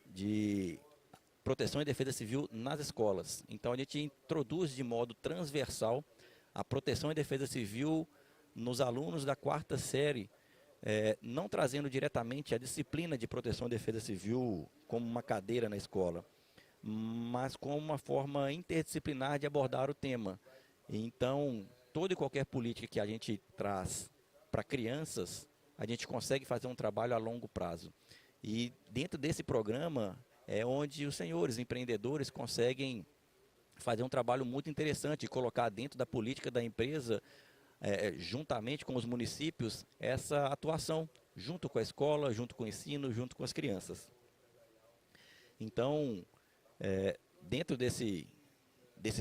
de proteção e defesa civil nas escolas. Então, a gente introduz de modo transversal a proteção e defesa civil nos alunos da quarta série, não trazendo diretamente a disciplina de proteção e defesa civil como uma cadeira na escola, mas como uma forma interdisciplinar de abordar o tema. Então, toda e qualquer política que a gente traz para crianças, a gente consegue fazer um trabalho a longo prazo. E dentro desse programa é onde os senhores empreendedores conseguem fazer um trabalho muito interessante e colocar dentro da política da empresa, juntamente com os municípios, essa atuação, junto com a escola, junto com o ensino, junto com as crianças. Então, dentro desse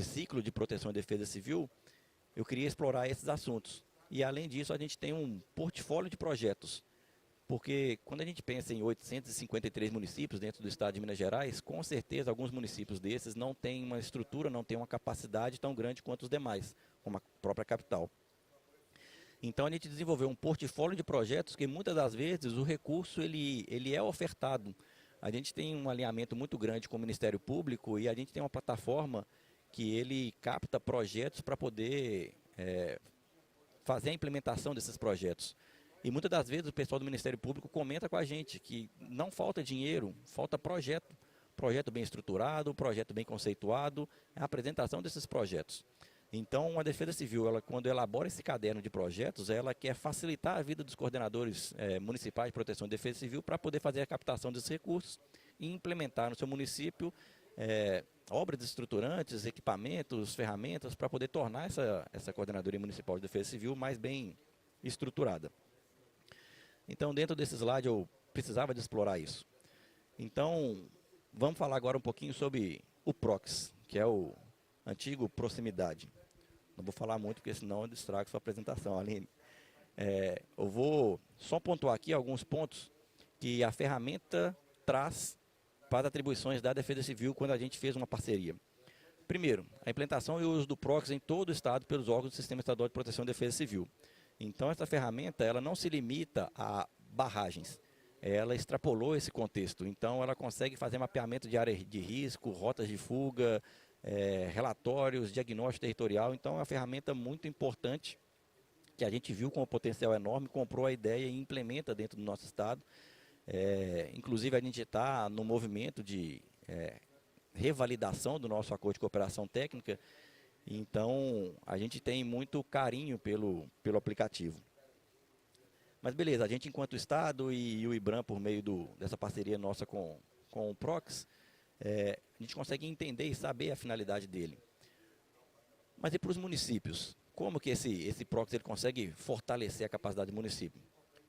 ciclo de proteção e defesa civil, eu queria explorar esses assuntos. E, além disso, a gente tem um portfólio de projetos. Porque, quando a gente pensa em 853 municípios dentro do estado de Minas Gerais, com certeza, alguns municípios desses não têm uma estrutura, não têm uma capacidade tão grande quanto os demais, como a própria capital. Então, a gente desenvolveu um portfólio de projetos que, muitas das vezes, o recurso ele é ofertado. A gente tem um alinhamento muito grande com o Ministério Público e a gente tem uma plataforma que ele capta projetos para poder fazer a implementação desses projetos. E muitas das vezes o pessoal do Ministério Público comenta com a gente que não falta dinheiro, falta projeto. Projeto bem estruturado, projeto bem conceituado, a apresentação desses projetos. Então, a Defesa Civil, quando elabora esse caderno de projetos, ela quer facilitar a vida dos coordenadores municipais de proteção e defesa civil para poder fazer a captação desses recursos e implementar no seu município obras estruturantes, equipamentos, ferramentas para poder tornar essa Coordenadoria Municipal de Defesa Civil mais bem estruturada. Então, dentro desse slide, eu precisava de explorar isso. Então, vamos falar agora um pouquinho sobre o PROX, que é o antigo Proximidade. Não vou falar muito, porque senão eu distrago sua apresentação, Aline. Eu vou só pontuar aqui alguns pontos que a ferramenta traz para as atribuições da Defesa Civil quando a gente fez uma parceria. Primeiro, a implementação e o uso do PROX em todo o estado pelos órgãos do Sistema Estadual de Proteção e Defesa Civil. Então, essa ferramenta ela não se limita a barragens. Ela extrapolou esse contexto. Então, ela consegue fazer mapeamento de áreas de risco, rotas de fuga, relatórios, diagnóstico territorial. Então, é uma ferramenta muito importante que a gente viu com um potencial enorme, comprou a ideia e implementa dentro do nosso estado. Inclusive, a gente está no movimento de revalidação do nosso acordo de cooperação técnica Então, a gente tem muito carinho pelo aplicativo. Mas beleza, a gente enquanto Estado e o IBRAM, por meio dessa parceria nossa com o Prox, a gente consegue entender e saber a finalidade dele. Mas e para os municípios? Como que esse Prox ele consegue fortalecer a capacidade do município?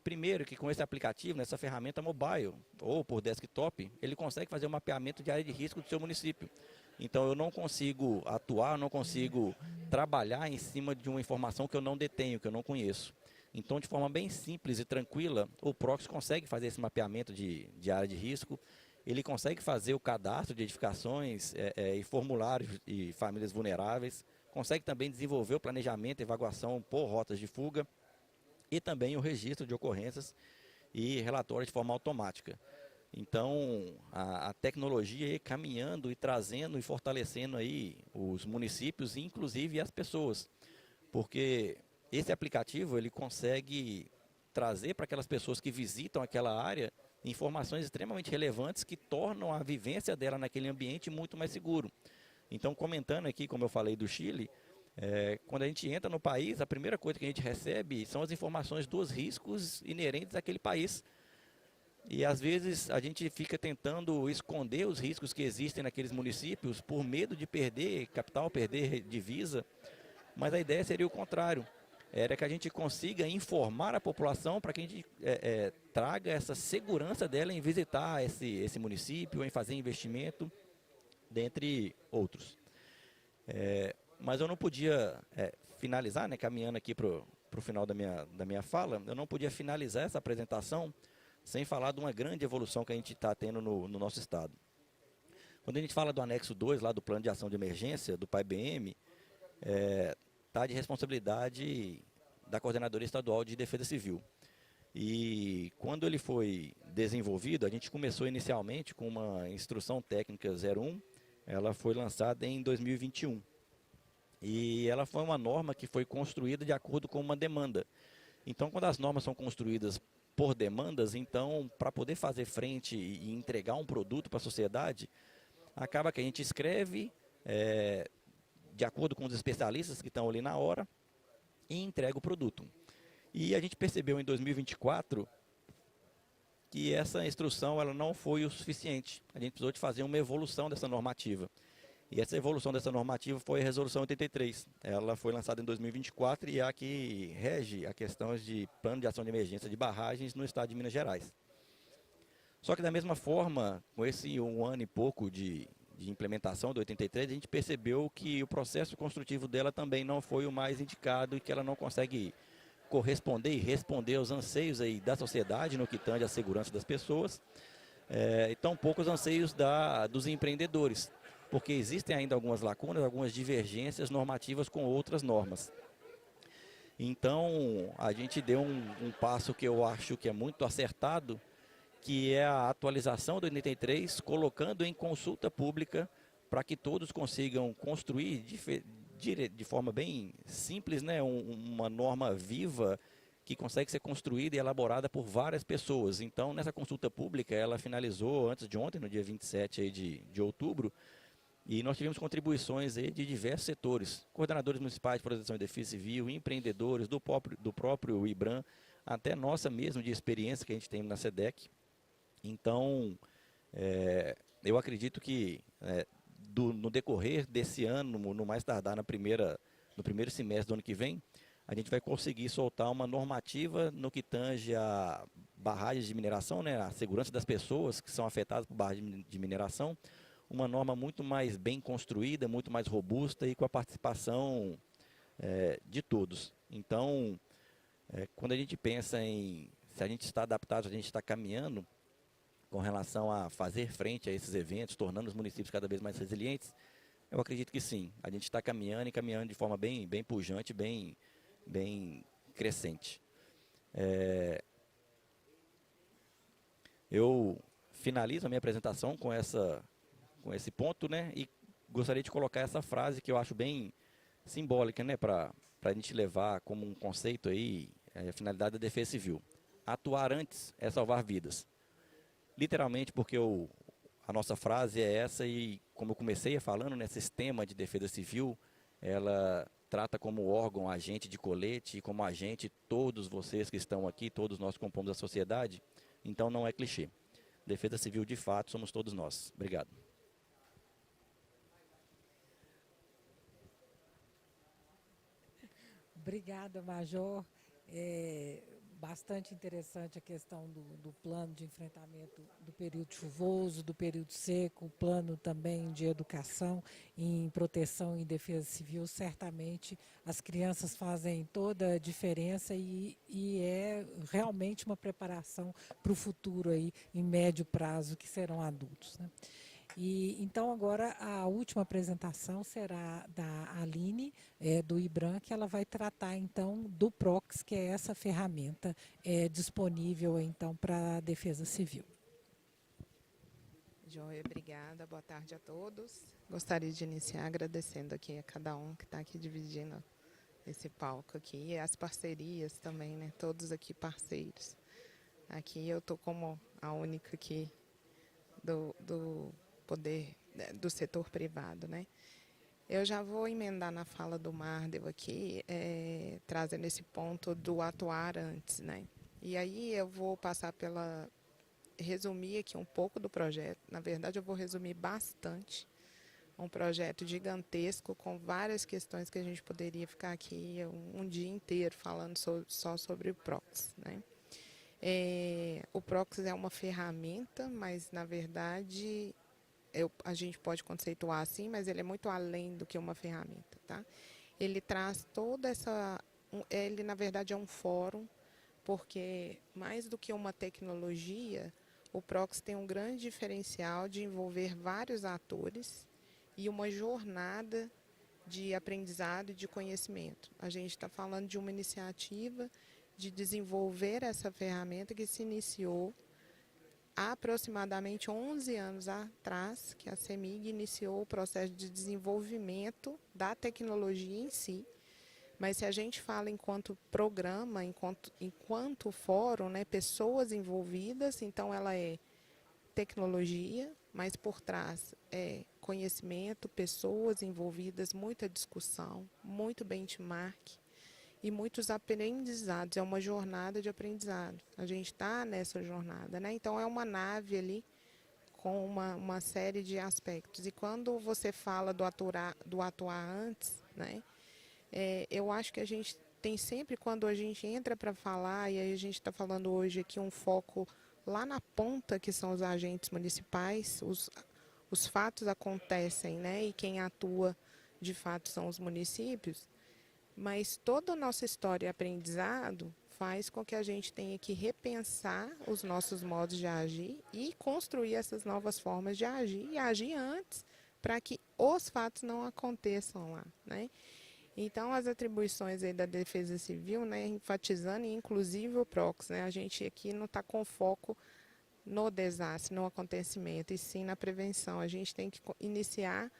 Primeiro que com esse aplicativo, nessa ferramenta mobile ou por desktop, ele consegue fazer um mapeamento de área de risco do seu município. Então eu não consigo atuar, não consigo trabalhar em cima de uma informação que eu não detenho, que eu não conheço. Então, de forma bem simples e tranquila, o Prox consegue fazer esse mapeamento de área de risco, ele consegue fazer o cadastro de edificações e formulários de famílias vulneráveis, consegue também desenvolver o planejamento e evacuação por rotas de fuga e também o registro de ocorrências e relatório de forma automática. Então, a tecnologia aí caminhando e trazendo e fortalecendo aí os municípios, inclusive as pessoas, porque esse aplicativo ele consegue trazer para aquelas pessoas que visitam aquela área informações extremamente relevantes que tornam a vivência dela naquele ambiente muito mais seguro. Então, comentando aqui, como eu falei do Chile, quando a gente entra no país, a primeira coisa que a gente recebe são as informações dos riscos inerentes àquele país. E às vezes a gente fica tentando esconder os riscos que existem naqueles municípios por medo de perder capital, perder divisa, mas a ideia seria o contrário. Era que a gente consiga informar a população para que a gente traga essa segurança dela em visitar esse município, em fazer investimento, dentre outros. Mas eu não podia finalizar, né, caminhando aqui para o final da minha fala, eu não podia finalizar essa apresentação sem falar de uma grande evolução que a gente está tendo no nosso estado. Quando a gente fala do anexo 2, lá do Plano de Ação de Emergência, do PAEBM, está de responsabilidade da Coordenadoria Estadual de Defesa Civil. E quando ele foi desenvolvido, a gente começou inicialmente com uma instrução técnica 01, ela foi lançada em 2021. E ela foi uma norma que foi construída de acordo com uma demanda. Então, quando as normas são construídas por demandas, então, para poder fazer frente e entregar um produto para a sociedade, acaba que a gente escreve de acordo com os especialistas que estão ali na hora e entrega o produto. E a gente percebeu em 2024 que essa instrução ela não foi o suficiente. A gente precisou de fazer uma evolução dessa normativa. E essa evolução dessa normativa foi a Resolução 83. Ela foi lançada em 2024 e é a que rege a questão de plano de ação de emergência de barragens no estado de Minas Gerais. Só que da mesma forma, com esse 1 ano e pouco de implementação do 83, a gente percebeu que o processo construtivo dela também não foi o mais indicado e que ela não consegue corresponder e responder aos anseios aí da sociedade no que tange à segurança das pessoas, e tampouco os anseios dos empreendedores, porque existem ainda algumas lacunas, algumas divergências normativas com outras normas. Então, a gente deu um passo que eu acho que é muito acertado, que é a atualização do 83, colocando em consulta pública para que todos consigam construir de forma bem simples, né, uma norma viva que consegue ser construída e elaborada por várias pessoas. Então, nessa consulta pública, ela finalizou antes de ontem, no dia 27 aí de outubro, e nós tivemos contribuições aí de diversos setores, coordenadores municipais de proteção e defesa civil, empreendedores, do próprio IBRAM, até nossa mesmo de experiência que a gente tem na SEDEC. Então, eu acredito que no decorrer desse ano, no mais tardar no primeiro semestre do ano que vem, a gente vai conseguir soltar uma normativa no que tange a barragens de mineração, né, a segurança das pessoas que são afetadas por barragens de mineração, uma norma muito mais bem construída, muito mais robusta e com a participação de todos. Então, quando a gente pensa se a gente está adaptado, se a gente está caminhando com relação a fazer frente a esses eventos, tornando os municípios cada vez mais resilientes, eu acredito que sim. A gente está caminhando e caminhando de forma bem pujante, bem crescente. Eu finalizo a minha apresentação com esse ponto, né? E gostaria de colocar essa frase que eu acho bem simbólica, né? Para a gente levar como um conceito aí, a finalidade da defesa civil. Atuar antes é salvar vidas. Literalmente porque a nossa frase é essa e como eu comecei falando, né, sistema de defesa civil, ela trata como órgão agente de colete e como agente todos vocês que estão aqui, todos nós que compomos a sociedade, então não é clichê. Defesa Civil, de fato, somos todos nós. Obrigado. Obrigada, Major. Bastante interessante a questão do plano de enfrentamento do período chuvoso, do período seco, o plano também de educação em proteção e defesa civil. Certamente as crianças fazem toda a diferença e é realmente uma preparação para o futuro aí, em médio prazo, que serão adultos, né? E, então, agora, a última apresentação será da Aline, do IBRAM, que ela vai tratar, então, do PROX, que é essa ferramenta disponível, então, para a Defesa Civil. Joia, obrigada. Boa tarde a todos. Gostaria de iniciar agradecendo aqui a cada um que está aqui dividindo esse palco aqui, e as parcerias também, né? Todos aqui parceiros. Aqui eu estou como a única aqui do poder do setor privado, né? Eu já vou emendar na fala do Mardel aqui, trazendo esse ponto do atuar antes, né? E aí eu vou passar resumir aqui um pouco do projeto. Na verdade, eu vou resumir bastante. Um projeto gigantesco com várias questões que a gente poderia ficar aqui um dia inteiro falando só sobre o PROX, né? O PROX é uma ferramenta, mas na verdade a gente pode conceituar assim, mas ele é muito além do que uma ferramenta, tá? Ele traz toda ele na verdade é um fórum, porque mais do que uma tecnologia, o PROX tem um grande diferencial de envolver vários atores e uma jornada de aprendizado e de conhecimento. A gente está falando de uma iniciativa de desenvolver essa ferramenta que se iniciou há aproximadamente 11 anos atrás, que a CEMIG iniciou o processo de desenvolvimento da tecnologia em si. Mas se a gente fala enquanto programa, enquanto fórum, né, pessoas envolvidas, então ela é tecnologia, mas por trás é conhecimento, pessoas envolvidas, muita discussão, muito benchmark e muitos aprendizados. É uma jornada de aprendizado. A gente está nessa jornada, né? Então é uma nave ali com uma série de aspectos. E quando você fala do atuar antes, né? Eu acho que a gente tem sempre, quando a gente entra para falar, e aí a gente está falando hoje aqui um foco lá na ponta, que são os agentes municipais, os fatos acontecem, né? E quem atua de fato são os municípios, mas toda a nossa história e aprendizado faz com que a gente tenha que repensar os nossos modos de agir e construir essas novas formas de agir e agir antes para que os fatos não aconteçam lá, né? Então, as atribuições aí da Defesa Civil, né, enfatizando, inclusive o PROX, né, a gente aqui não está com foco no desastre, no acontecimento, e sim na prevenção. A gente tem que iniciar,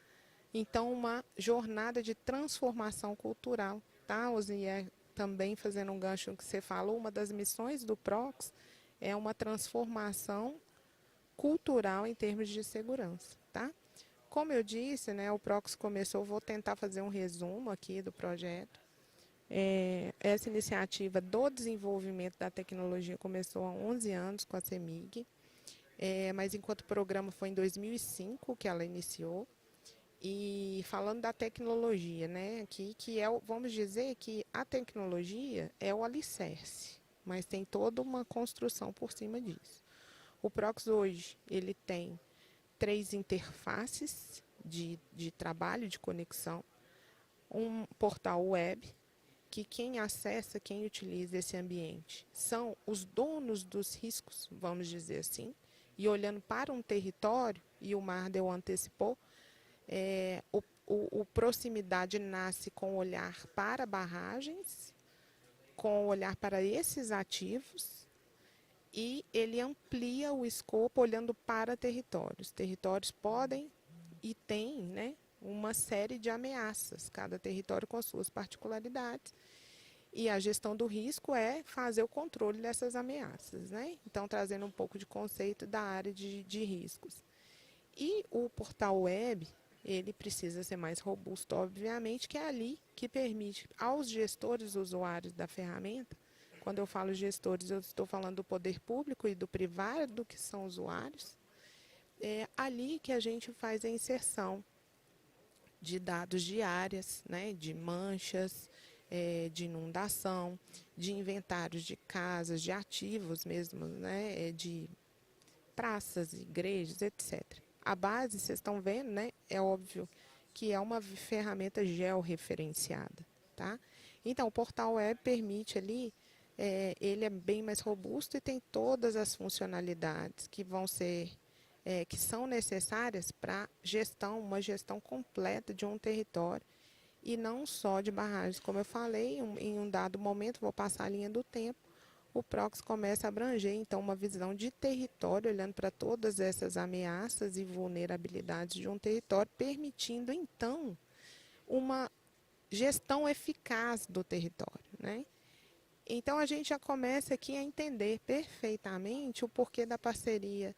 então, uma jornada de transformação cultural, tá, Osier? Também fazendo um gancho que você falou, uma das missões do PROX é uma transformação cultural em termos de segurança, tá? Como eu disse, né, o PROX começou, vou tentar fazer um resumo aqui do projeto. Essa iniciativa do desenvolvimento da tecnologia começou há 11 anos com a CEMIG, mas enquanto programa foi em 2005 que ela iniciou. E falando da tecnologia, né, que vamos dizer que a tecnologia é o alicerce, mas tem toda uma construção por cima disso. O PROX hoje, ele tem 3 interfaces de trabalho, de conexão, um portal web, que quem acessa, quem utiliza esse ambiente, são os donos dos riscos, vamos dizer assim, e olhando para um território, e o Mardel antecipou, o proximidade nasce com o olhar para barragens, com o olhar para esses ativos, e ele amplia o escopo olhando para territórios. Territórios podem e têm, né, uma série de ameaças, cada território com suas particularidades. E a gestão do risco é fazer o controle dessas ameaças, né? Então, trazendo um pouco de conceito da área de riscos. E o portal web, ele precisa ser mais robusto, obviamente, que é ali que permite aos gestores usuários da ferramenta. Quando eu falo gestores, eu estou falando do poder público e do privado, que são usuários. É ali que a gente faz a inserção de dados de áreas, né, de manchas, de inundação, de inventários de casas, de ativos mesmo, né, de praças, igrejas, etc. A base, vocês estão vendo, né, é óbvio que é uma ferramenta georreferenciada, tá? Então, o portal web permite ali, ele é bem mais robusto e tem todas as funcionalidades que vão ser que são necessárias para uma gestão completa de um território e não só de barragens. Como eu falei, em um dado momento, vou passar a linha do tempo, o PROCS começa a abranger, então, uma visão de território, olhando para todas essas ameaças e vulnerabilidades de um território, permitindo, então, uma gestão eficaz do território, né? Então, a gente já começa aqui a entender perfeitamente o porquê da parceria.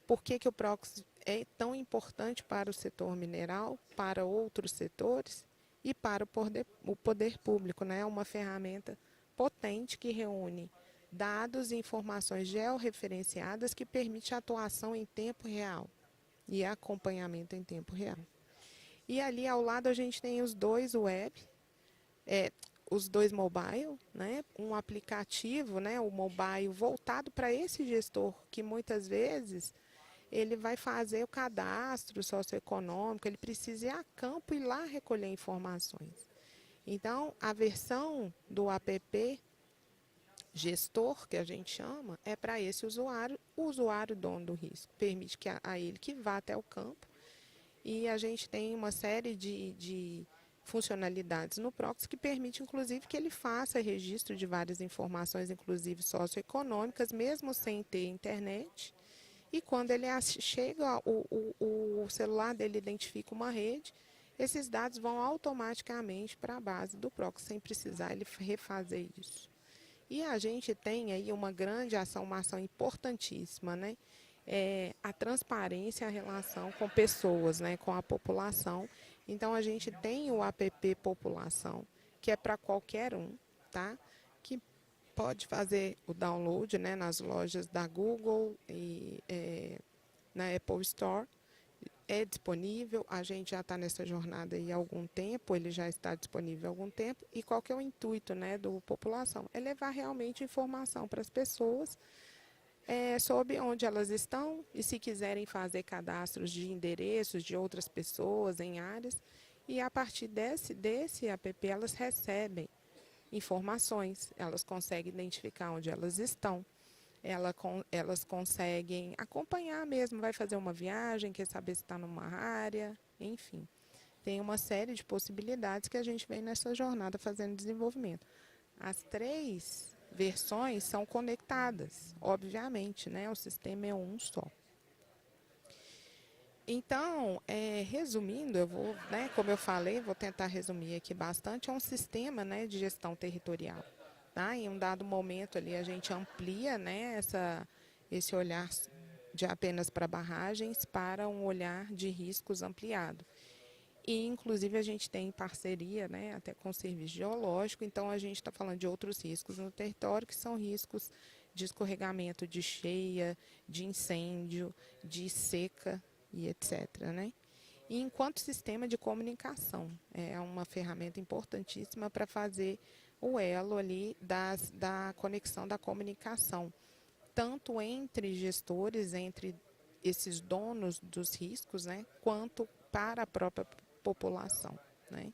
Por que o PROCS é tão importante para o setor mineral, para outros setores e para o poder público, né? É uma ferramenta potente que reúne dados e informações georreferenciadas que permite atuação em tempo real e acompanhamento em tempo real. E ali ao lado a gente tem os dois web, os dois mobile, né? Um aplicativo, né? O mobile voltado para esse gestor que muitas vezes ele vai fazer o cadastro socioeconômico, ele precisa ir a campo e lá recolher informações. Então, a versão do app gestor, que a gente chama, é para esse usuário, o usuário dono do risco. Permite que a ele que vá até o campo. E a gente tem uma série de funcionalidades no PROCS que permite, inclusive, que ele faça registro de várias informações, inclusive socioeconômicas, mesmo sem ter internet. E quando ele chega, o celular dele identifica uma rede, esses dados vão automaticamente para a base do PROCS, sem precisar ele refazer isso. E a gente tem aí uma grande ação, uma ação importantíssima, né? A transparência, a relação com pessoas, né? Com a população. Então, a gente tem o app População, que é para qualquer um, tá? Que pode fazer o download, né, nas lojas da Google e na Apple Store. É disponível, a gente já está nessa jornada aí há algum tempo, ele já está disponível há algum tempo. E qual que é o intuito, né, do População? É levar realmente informação para as pessoas sobre onde elas estão e se quiserem fazer cadastros de endereços de outras pessoas em áreas. E a partir desse app elas recebem informações, elas conseguem identificar onde elas estão, elas conseguem acompanhar mesmo, vai fazer uma viagem, quer saber se está numa área, enfim. Tem uma série de possibilidades que a gente vem nessa jornada fazendo desenvolvimento. As 3 versões são conectadas, obviamente, né? O sistema é um só. Então, resumindo, eu vou, né, como eu falei, vou tentar resumir aqui bastante, é um sistema, né, de gestão territorial. Tá? Em um dado momento ali a gente amplia, né, esse olhar de apenas para barragens para um olhar de riscos ampliado. E, inclusive, a gente tem parceria, né, até com o serviço geológico, então a gente está falando de outros riscos no território, que são riscos de escorregamento, de cheia, de incêndio, de seca e etc. Né? E enquanto sistema de comunicação, é uma ferramenta importantíssima para fazer o elo ali da conexão da comunicação, tanto entre gestores, entre esses donos dos riscos, né, quanto para a própria população. Né?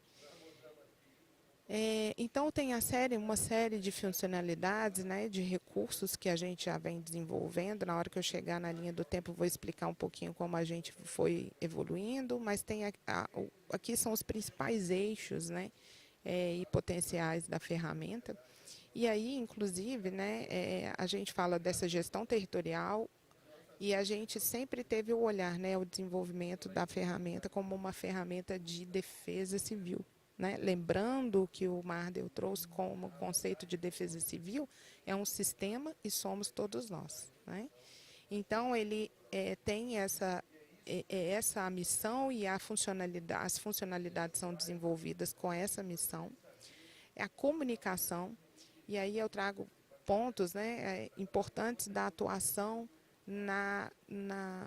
Então, tem uma série de funcionalidades, né, de recursos que a gente já vem desenvolvendo. Na hora que eu chegar na linha do tempo, vou explicar um pouquinho como a gente foi evoluindo, mas tem aqui são os principais eixos, né, e potenciais da ferramenta. E aí, inclusive, né, a gente fala dessa gestão territorial e a gente sempre teve o olhar, né, o desenvolvimento da ferramenta como uma ferramenta de defesa civil. Né? Lembrando que o Mardel trouxe como conceito de defesa civil, é um sistema e somos todos nós. Né? Então, ele tem é essa a missão e as funcionalidades são desenvolvidas com essa missão. É a comunicação, e aí eu trago pontos, né, importantes da atuação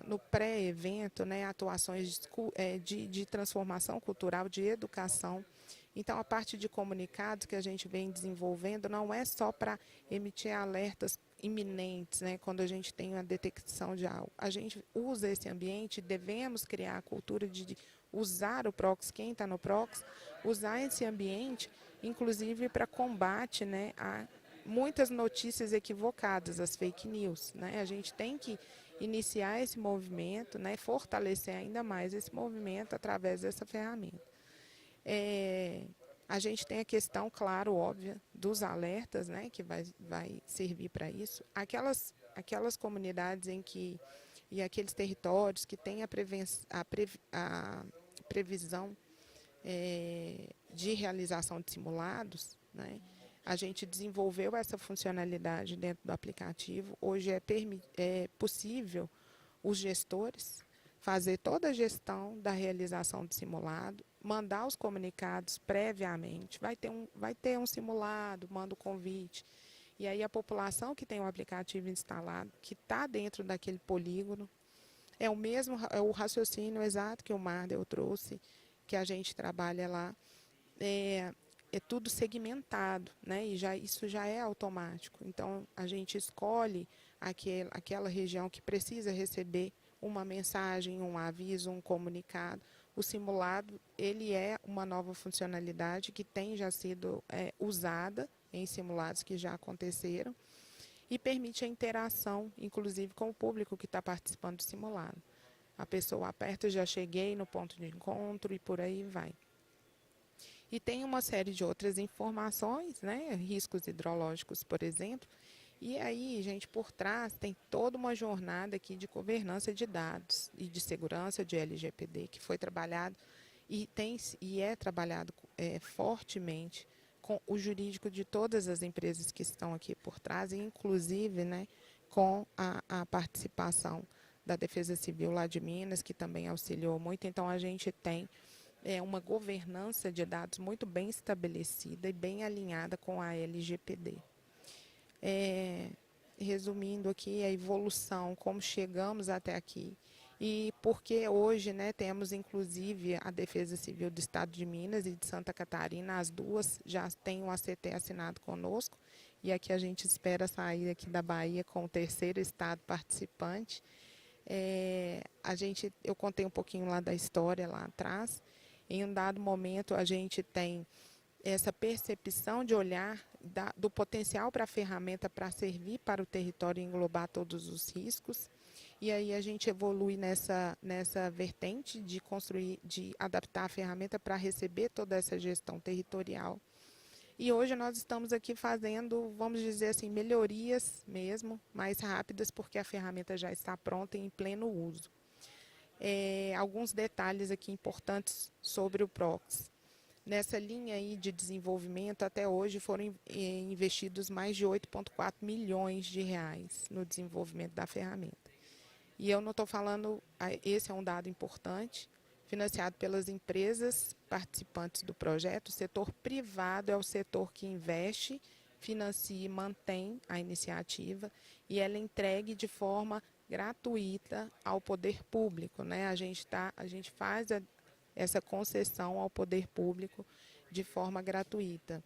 no pré-evento, né, atuações de transformação cultural, de educação. Então, a parte de comunicados que a gente vem desenvolvendo não é só para emitir alertas iminentes, né, quando a gente tem a detecção de algo. A gente usa esse ambiente, devemos criar a cultura de usar o prox, quem está no prox, usar esse ambiente, inclusive para combate, né, a muitas notícias equivocadas, as fake news, né? A gente tem que iniciar esse movimento, né, fortalecer ainda mais esse movimento através dessa ferramenta. A gente tem a questão, claro, óbvia, dos alertas, né, que vai servir para isso. Aquelas comunidades e aqueles territórios que têm a previsão de realização de simulados, né, a gente desenvolveu essa funcionalidade dentro do aplicativo. Hoje é possível os gestores fazer toda a gestão da realização do simulado, mandar os comunicados previamente, vai ter um simulado, manda o convite. E aí a população que tem o aplicativo instalado, que está dentro daquele polígono, é o raciocínio exato que o Mardel trouxe, que a gente trabalha lá, é tudo segmentado, né? E isso já é automático. Então, a gente escolhe aquela região que precisa receber uma mensagem, um aviso, um comunicado. O simulado, ele é uma nova funcionalidade que tem já sido usada em simulados que já aconteceram e permite a interação, inclusive com o público que está participando do simulado. A pessoa aperta, já cheguei no ponto de encontro e por aí vai. E tem uma série de outras informações, né, riscos hidrológicos, por exemplo. E aí, gente, por trás tem toda uma jornada aqui de governança de dados e de segurança de LGPD que foi trabalhado e é trabalhado fortemente com o jurídico de todas as empresas que estão aqui por trás, e inclusive, né, com a participação da Defesa Civil lá de Minas, que também auxiliou muito. Então, a gente tem uma governança de dados muito bem estabelecida e bem alinhada com a LGPD. Resumindo aqui a evolução, como chegamos até aqui, e porque hoje, né, temos inclusive a Defesa Civil do Estado de Minas e de Santa Catarina, as duas já têm um ACT assinado conosco, e aqui a gente espera sair aqui da Bahia com o terceiro estado participante. Eu contei um pouquinho lá da história lá atrás. Em um dado momento, a gente tem essa percepção de olhar do potencial para a ferramenta para servir para o território e englobar todos os riscos. E aí a gente evolui nessa vertente de construir, de adaptar a ferramenta para receber toda essa gestão territorial. E hoje nós estamos aqui fazendo, vamos dizer assim, melhorias mesmo, mais rápidas, porque a ferramenta já está pronta e em pleno uso. Alguns detalhes aqui importantes sobre o PROX. Nessa linha aí de desenvolvimento, até hoje foram investidos mais de 8,4 milhões de reais no desenvolvimento da ferramenta. E eu não estou falando, esse é um dado importante, financiado pelas empresas participantes do projeto. O setor privado é o setor que investe, financia e mantém a iniciativa, e ela é entregue de forma gratuita ao poder público, né? A gente faz essa concessão ao poder público de forma gratuita.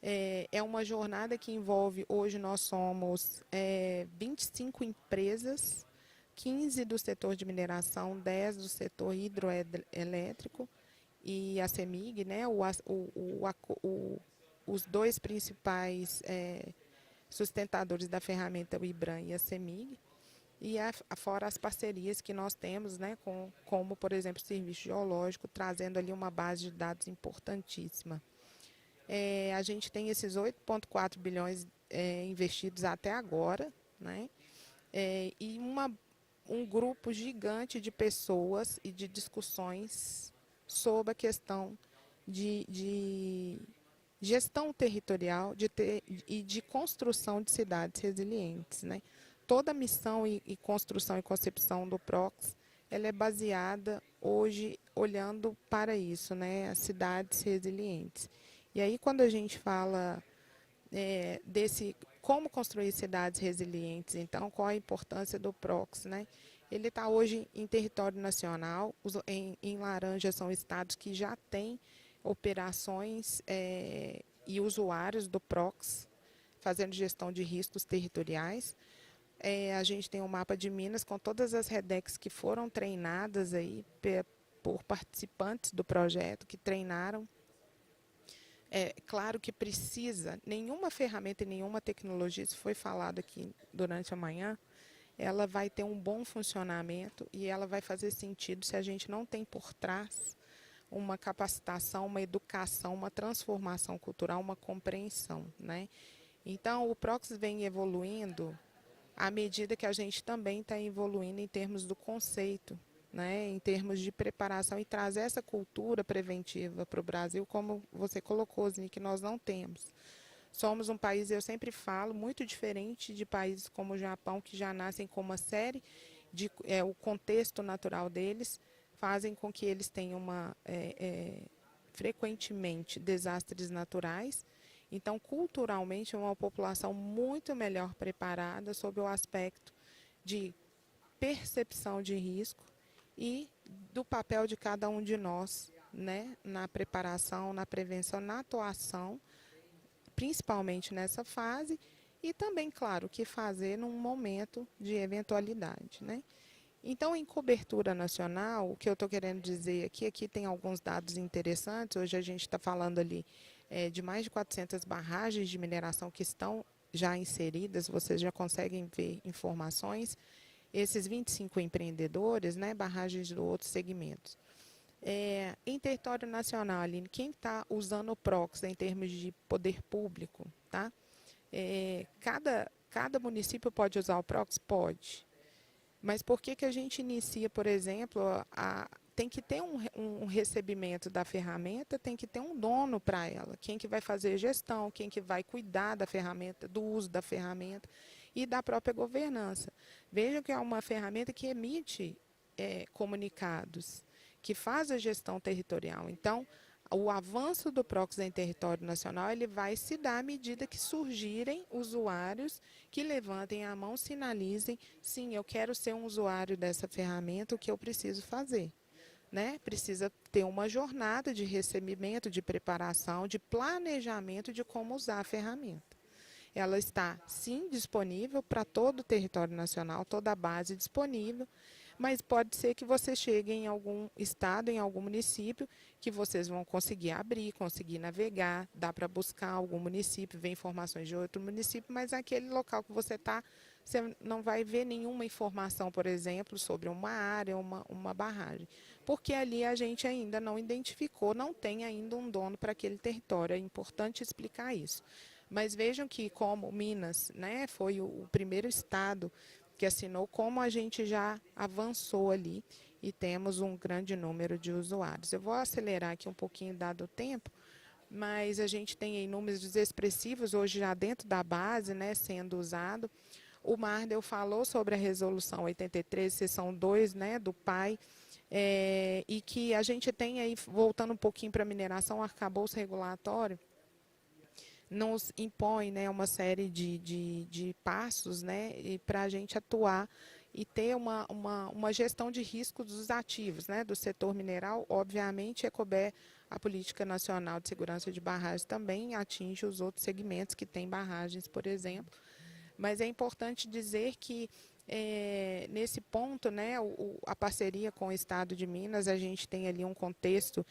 É uma jornada que envolve, hoje nós somos 25 empresas, 15 do setor de mineração, 10 do setor hidroelétrico e a CEMIG, né? Os dois principais sustentadores da ferramenta, o IBRAM e a CEMIG, e fora as parcerias que nós temos, né, como, por exemplo, o Serviço Geológico, trazendo ali uma base de dados importantíssima. A gente tem esses 8,4 bilhões investidos até agora, né, e um grupo gigante de pessoas e de discussões sobre a questão de gestão territorial e de construção de cidades resilientes, né? Toda a missão e construção e concepção do PROX ela é baseada hoje olhando para isso, né, as cidades resilientes. E aí quando a gente fala desse como construir cidades resilientes, então qual a importância do PROX, né? Ele está hoje em território nacional, em laranja são estados que já têm operações e usuários do PROX, fazendo gestão de riscos territoriais. A gente tem um mapa de Minas com todas as REDECs que foram treinadas aí por participantes do projeto, que treinaram. Claro que precisa, nenhuma ferramenta e nenhuma tecnologia, isso foi falado aqui durante a manhã, ela vai ter um bom funcionamento e ela vai fazer sentido se a gente não tem por trás uma capacitação, uma educação, uma transformação cultural, uma compreensão, né? Então, o PROX vem evoluindo à medida que a gente também está evoluindo em termos do conceito, né, em termos de preparação e trazer essa cultura preventiva para o Brasil, como você colocou, Zini, que nós não temos. Somos um país, eu sempre falo, muito diferente de países como o Japão, que já nascem com uma série de o contexto natural deles fazem com que eles tenham frequentemente desastres naturais. Então, culturalmente, é uma população muito melhor preparada sob o aspecto de percepção de risco e do papel de cada um de nós, né, na preparação, na prevenção, na atuação, principalmente nessa fase, e também, claro, o que fazer num momento de eventualidade, né? Então, em cobertura nacional, o que eu estou querendo dizer aqui tem alguns dados interessantes. Hoje a gente está falando ali de mais de 400 barragens de mineração que estão já inseridas, vocês já conseguem ver informações. Esses 25 empreendedores, né, barragens de outros segmentos. Em território nacional, Aline, quem está usando o PROX em termos de poder público, tá? Cada município pode usar o PROX? Pode. Mas por que a gente inicia, por exemplo, tem que ter um recebimento da ferramenta, tem que ter um dono para ela. Quem que vai fazer gestão, quem que vai cuidar da ferramenta, do uso da ferramenta e da própria governança. Vejam que é uma ferramenta que emite comunicados, que faz a gestão territorial. Então, o avanço do PROX em território nacional ele vai se dar à medida que surgirem usuários que levantem a mão, sinalizem, sim, eu quero ser um usuário dessa ferramenta, o que eu preciso fazer, né? Precisa ter uma jornada de recebimento, de preparação, de planejamento de como usar a ferramenta. Ela está, sim, disponível para todo o território nacional, toda a base disponível, mas pode ser que você chegue em algum estado, em algum município, que vocês vão conseguir abrir, conseguir navegar, dá para buscar algum município, ver informações de outro município, mas aquele local que você está, você não vai ver nenhuma informação, por exemplo, sobre uma área, uma barragem, porque ali a gente ainda não identificou, não tem ainda um dono para aquele território, é importante explicar isso. Mas vejam que como Minas, né, foi o primeiro estado que assinou, como a gente já avançou ali e temos um grande número de usuários. Eu vou acelerar aqui um pouquinho dado o tempo, mas a gente tem aí números expressivos hoje já dentro da base, né, sendo usado. O Mardel falou sobre a resolução 83, seção 2, né, do PAI, e que a gente tem aí, voltando um pouquinho para a mineração, o arcabouço regulatório, nos impõe, né, uma série de passos, né, para a gente atuar e ter uma gestão de risco dos ativos, né, do setor mineral. Obviamente, a Política Nacional de Segurança de Barragens também atinge os outros segmentos que têm barragens, por exemplo. Mas é importante dizer que, nesse ponto, né, a parceria com o Estado de Minas, a gente tem ali um contexto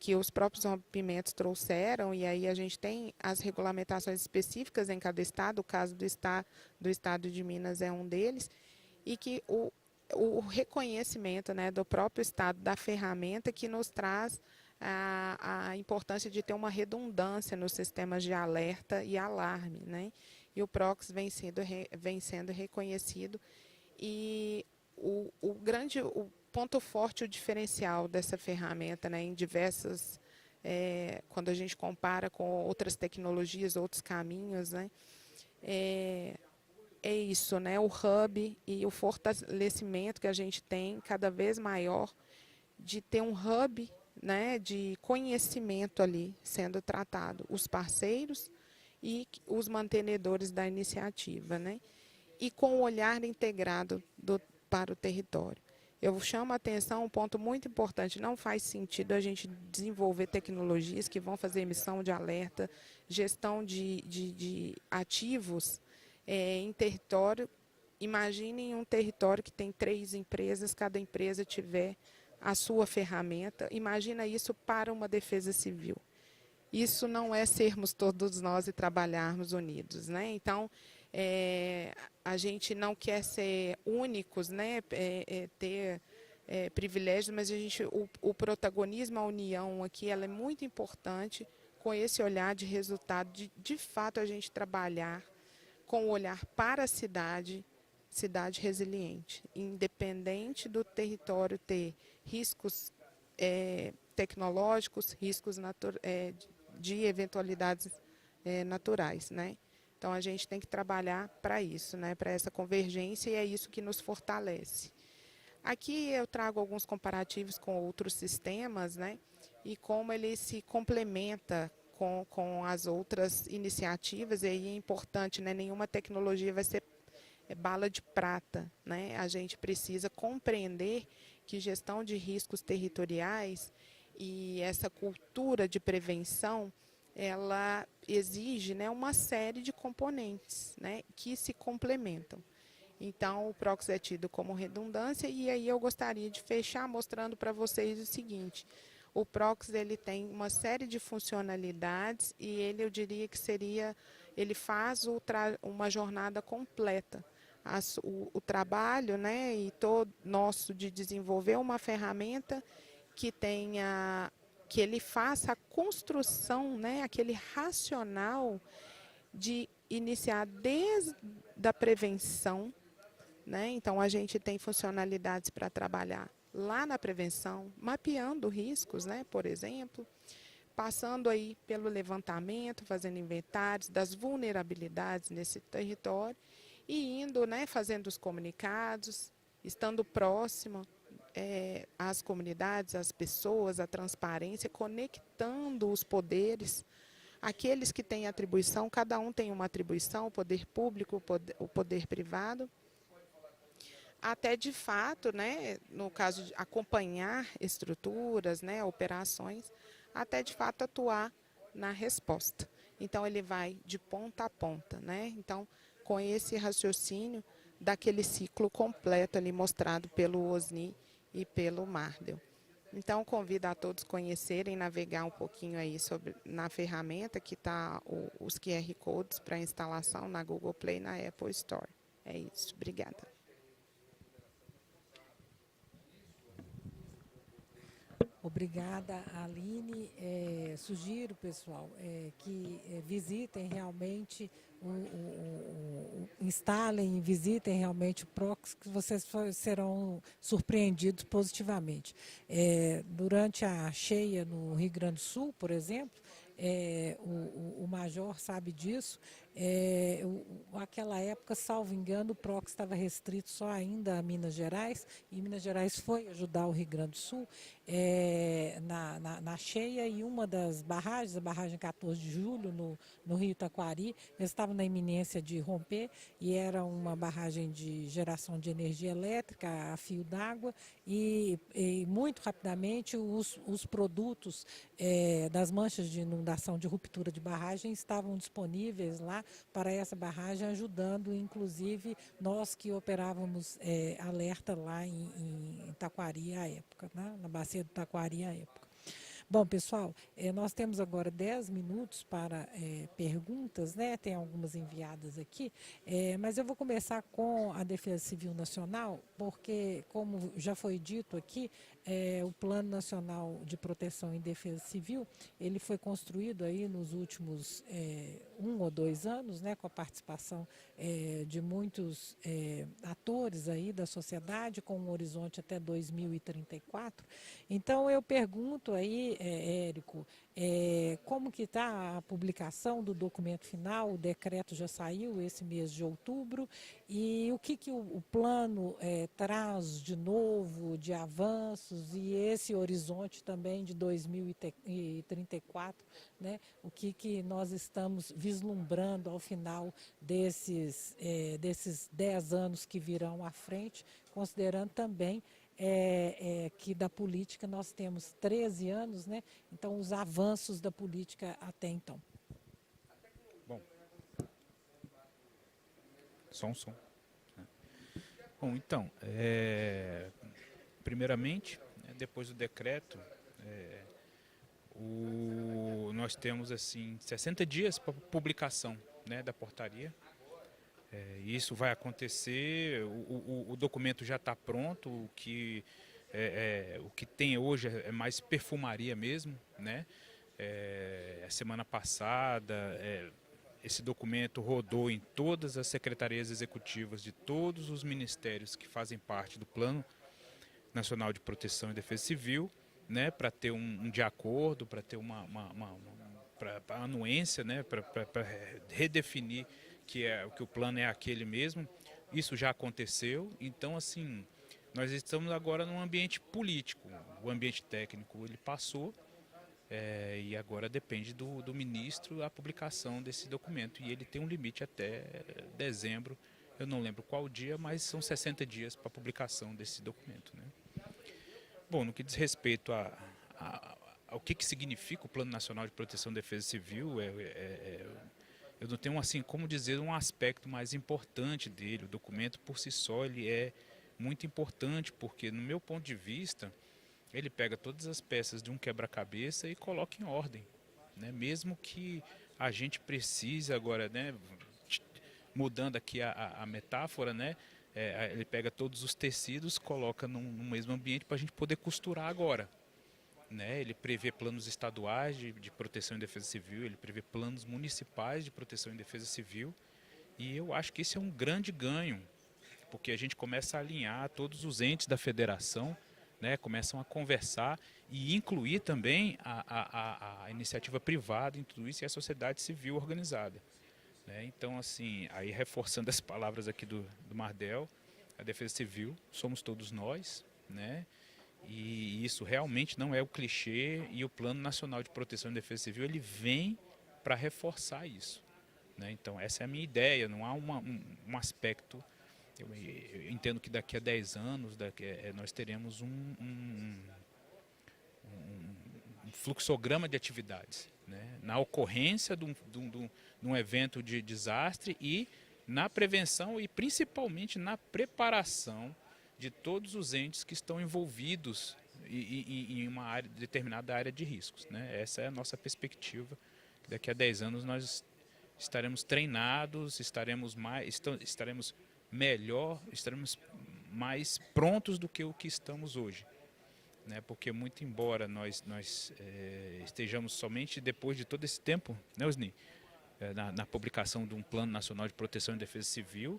que os próprios rompimentos trouxeram, e aí a gente tem as regulamentações específicas em cada estado, o caso do Estado de Minas é um deles, e que o reconhecimento, né, do próprio Estado da ferramenta que nos traz a importância de ter uma redundância nos sistemas de alerta e alarme, né? E o PROX vem sendo reconhecido, e o ponto forte, o diferencial dessa ferramenta, né, em diversas, quando a gente compara com outras tecnologias, outros caminhos, né, é isso, né, o hub e o fortalecimento que a gente tem cada vez maior de ter um hub, né, de conhecimento ali sendo tratado, os parceiros e os mantenedores da iniciativa, né, e com o olhar integrado para o território. Eu chamo a atenção um ponto muito importante: não faz sentido a gente desenvolver tecnologias que vão fazer emissão de alerta, gestão de ativos em território. Imaginem um território que tem 3 empresas, cada empresa tiver a sua ferramenta. Imagina isso para uma defesa civil. Isso não é sermos todos nós e trabalharmos unidos, né? Então, a gente não quer ser únicos, né? Ter privilégios, mas o protagonismo, a união aqui, ela é muito importante, com esse olhar de resultado, de fato a gente trabalhar com o olhar para a cidade resiliente, independente do território ter riscos tecnológicos, riscos de eventualidades naturais, né? Então, a gente tem que trabalhar para isso, né? Para essa convergência, e é isso que nos fortalece. Aqui eu trago alguns comparativos com outros sistemas, né? E como ele se complementa com as outras iniciativas, e aí é importante, né? Nenhuma tecnologia vai ser bala de prata, né? A gente precisa compreender que gestão de riscos territoriais e essa cultura de prevenção, ela exige, né, uma série de componentes, né, que se complementam. Então, o PROX é tido como redundância, e aí eu gostaria de fechar mostrando para vocês o seguinte: o PROX ele tem uma série de funcionalidades, e eu diria que ele faz uma jornada completa. O trabalho, né, e todo nosso de desenvolver uma ferramenta que ele faça a construção, né, aquele racional de iniciar desde a prevenção, né? Então, a gente tem funcionalidades para trabalhar lá na prevenção, mapeando riscos, né, por exemplo, passando aí pelo levantamento, fazendo inventários das vulnerabilidades nesse território e indo, né, fazendo os comunicados, estando próximo às comunidades, às pessoas, à transparência, conectando os poderes, aqueles que têm atribuição, cada um tem uma atribuição, o poder público, o poder privado, até de fato, né, no caso de acompanhar estruturas, né, operações, até de fato atuar na resposta. Então, ele vai de ponta a ponta, né? Então, com esse raciocínio daquele ciclo completo ali mostrado pelo Osni e pelo Mardel. Então, convido a todos conhecerem, navegar um pouquinho aí na ferramenta que está os QR Codes para instalação na Google Play e na Apple Store. É isso. Obrigada. Obrigada, Aline. Sugiro, pessoal, que visitem realmente, instalem e visitem realmente o PROX, que vocês serão surpreendidos positivamente. Durante a cheia no Rio Grande do Sul, por exemplo, o Major sabe disso. Aquela época, salvo engano, o PROX estava restrito só ainda a Minas Gerais, e Minas Gerais foi ajudar o Rio Grande do Sul na cheia, e uma das barragens, a barragem 14 de julho, no Rio Taquari, eles estavam na iminência de romper, e era uma barragem de geração de energia elétrica a fio d'água, e muito rapidamente os produtos das manchas de inundação, de ruptura de barragem, estavam disponíveis lá para essa barragem, ajudando inclusive nós que operávamos alerta lá em Taquari à época, né? Na bacia do Taquari à época. Bom, pessoal, nós temos agora 10 minutos para perguntas, né? Tem algumas enviadas aqui, mas eu vou começar com a Defesa Civil Nacional, porque, como já foi dito aqui, o Plano Nacional de Proteção e Defesa Civil, ele foi construído aí nos últimos 1 ou 2 anos, né, com a participação de muitos atores aí da sociedade, com um horizonte até 2034. Então, eu pergunto aí Érico, como que está a publicação do documento final? O decreto já saiu esse mês de outubro, e o que o plano traz de novo, de avanços, e esse horizonte também de 2034, né? O que nós estamos vislumbrando ao final desses 10 anos que virão à frente, considerando também que da política nós temos 13 anos, né? Então, os avanços da política até então. Bom, som. Bom, então, primeiramente, depois do decreto, nós temos assim 60 dias para publicação, né, da portaria. Isso vai acontecer, o documento já está pronto, o que tem hoje é mais perfumaria mesmo, né? A semana passada, esse documento rodou em todas as secretarias executivas de todos os ministérios que fazem parte do Plano Nacional de Proteção e Defesa Civil, né? Para ter um de acordo, para ter uma anuência, né? Para redefinir que o plano é aquele mesmo. Isso já aconteceu. Então, assim, nós estamos agora num ambiente político. O ambiente técnico ele passou, e agora depende do ministro a publicação desse documento. E ele tem um limite até dezembro. Eu não lembro qual dia, mas são 60 dias para a publicação desse documento, né? Bom, no que diz respeito ao que significa o Plano Nacional de Proteção e Defesa Civil, eu não tenho assim como dizer um aspecto mais importante dele. O documento por si só ele é muito importante, porque no meu ponto de vista ele pega todas as peças de um quebra-cabeça e coloca em ordem, né? Mesmo que a gente precise agora, né, mudando aqui a metáfora, né, ele pega todos os tecidos, coloca no mesmo ambiente para a gente poder costurar agora. Né, ele prevê planos estaduais de proteção e defesa civil, ele prevê planos municipais de proteção e defesa civil, e eu acho que esse é um grande ganho, porque a gente começa a alinhar todos os entes da federação, né, começam a conversar e incluir também a iniciativa privada em tudo isso e a sociedade civil organizada. Né? Então, assim, aí reforçando as palavras aqui do Mardel, a defesa civil somos todos nós, né? E isso realmente não é o clichê, e o Plano Nacional de Proteção e Defesa Civil ele vem para reforçar isso, né? Então essa é a minha ideia, não há um aspecto, eu entendo que daqui a 10 anos nós teremos um fluxograma de atividades, né? Na ocorrência de um evento de desastre e na prevenção e principalmente na preparação de todos os entes que estão envolvidos em uma determinada área de riscos, né? Essa é a nossa perspectiva. Daqui a 10 anos nós estaremos treinados, estaremos melhor, estaremos mais prontos do que o que estamos hoje, né? Porque muito embora nós estejamos somente depois de todo esse tempo, né, Osni, na publicação de um Plano Nacional de Proteção e Defesa Civil,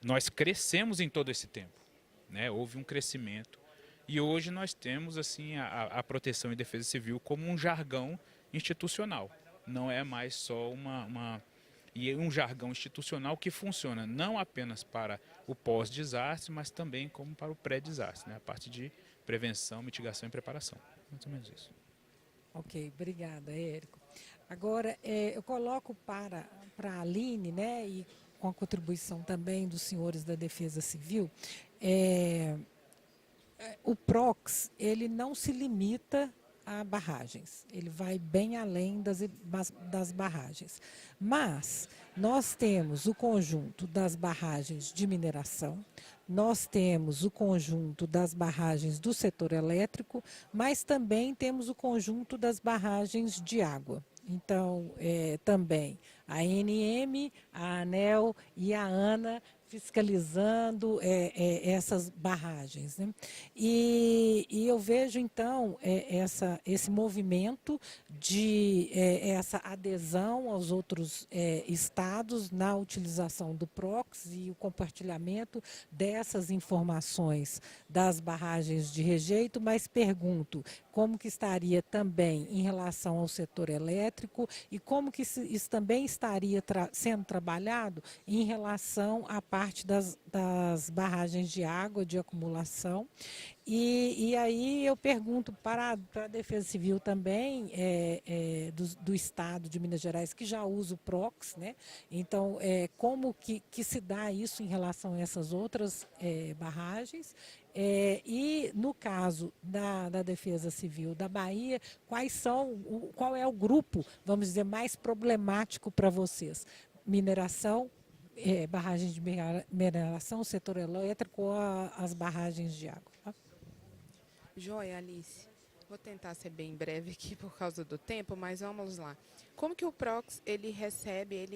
nós crescemos em todo esse tempo. Né, houve um crescimento e hoje nós temos assim a proteção e defesa civil como um jargão institucional. Não é mais só um jargão institucional que funciona não apenas para o pós-desastre, mas também como para o pré-desastre, né, a parte de prevenção, mitigação e preparação. Mais ou menos isso. Ok, obrigada, Érico. Agora, eu coloco para a Aline, né, e com a contribuição também dos senhores da Defesa Civil, o PROX, ele não se limita a barragens, ele vai bem além das barragens. Mas nós temos o conjunto das barragens de mineração, nós temos o conjunto das barragens do setor elétrico, mas também temos o conjunto das barragens de água. Então, também a ANM, a ANEEL e a ANA fiscalizando essas barragens, né? E eu vejo, então, esse movimento de essa adesão aos outros estados na utilização do PROX e o compartilhamento dessas informações das barragens de rejeito, mas pergunto, como que estaria também em relação ao setor elétrico e como que isso também estaria sendo trabalhado em relação à parte das barragens de água de acumulação. E aí eu pergunto para a Defesa Civil também, do Estado de Minas Gerais, que já usa o PROX, né? Então, como que se dá isso em relação a essas outras barragens? E no caso da Defesa Civil da Bahia, qual é o grupo, vamos dizer, mais problemático para vocês? Mineração, barragens de mineração, setor elétrico ou as barragens de água? Tá? Joia, Alice. Vou tentar ser bem breve aqui por causa do tempo, mas vamos lá. Como que o PROX ele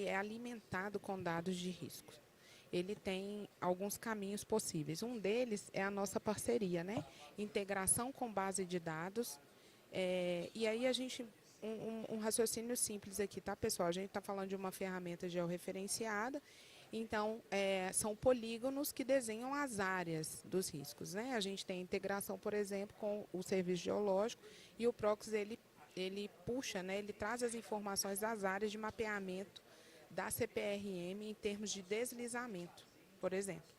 é alimentado com dados de risco? Ele tem alguns caminhos possíveis. Um deles é a nossa parceria, né? Integração com base de dados. E aí a gente, um raciocínio simples aqui, tá, pessoal? A gente está falando de uma ferramenta georreferenciada. Então, são polígonos que desenham as áreas dos riscos, né? A gente tem integração, por exemplo, com o serviço geológico e o PROX, ele puxa, né? Ele traz as informações das áreas de mapeamento da CPRM em termos de deslizamento, por exemplo.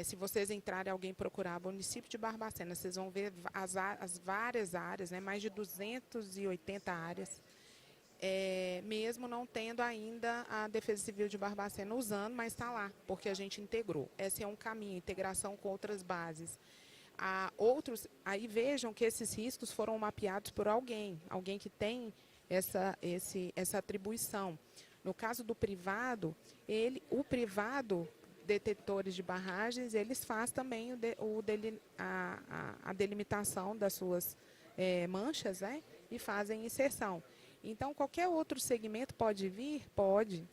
Se vocês entrarem, alguém procurar município de Barbacena, vocês vão ver as várias áreas, né? Mais de 280 áreas, mesmo não tendo ainda a Defesa Civil de Barbacena usando, mas está lá, porque a gente integrou. Esse é um caminho, integração com outras bases. Aí vejam que esses riscos foram mapeados por alguém que tem essa atribuição. No caso do privado, o privado, detetores de barragens, eles fazem também a delimitação das suas manchas, né? E fazem inserção. Então, qualquer outro segmento pode vir? Pode,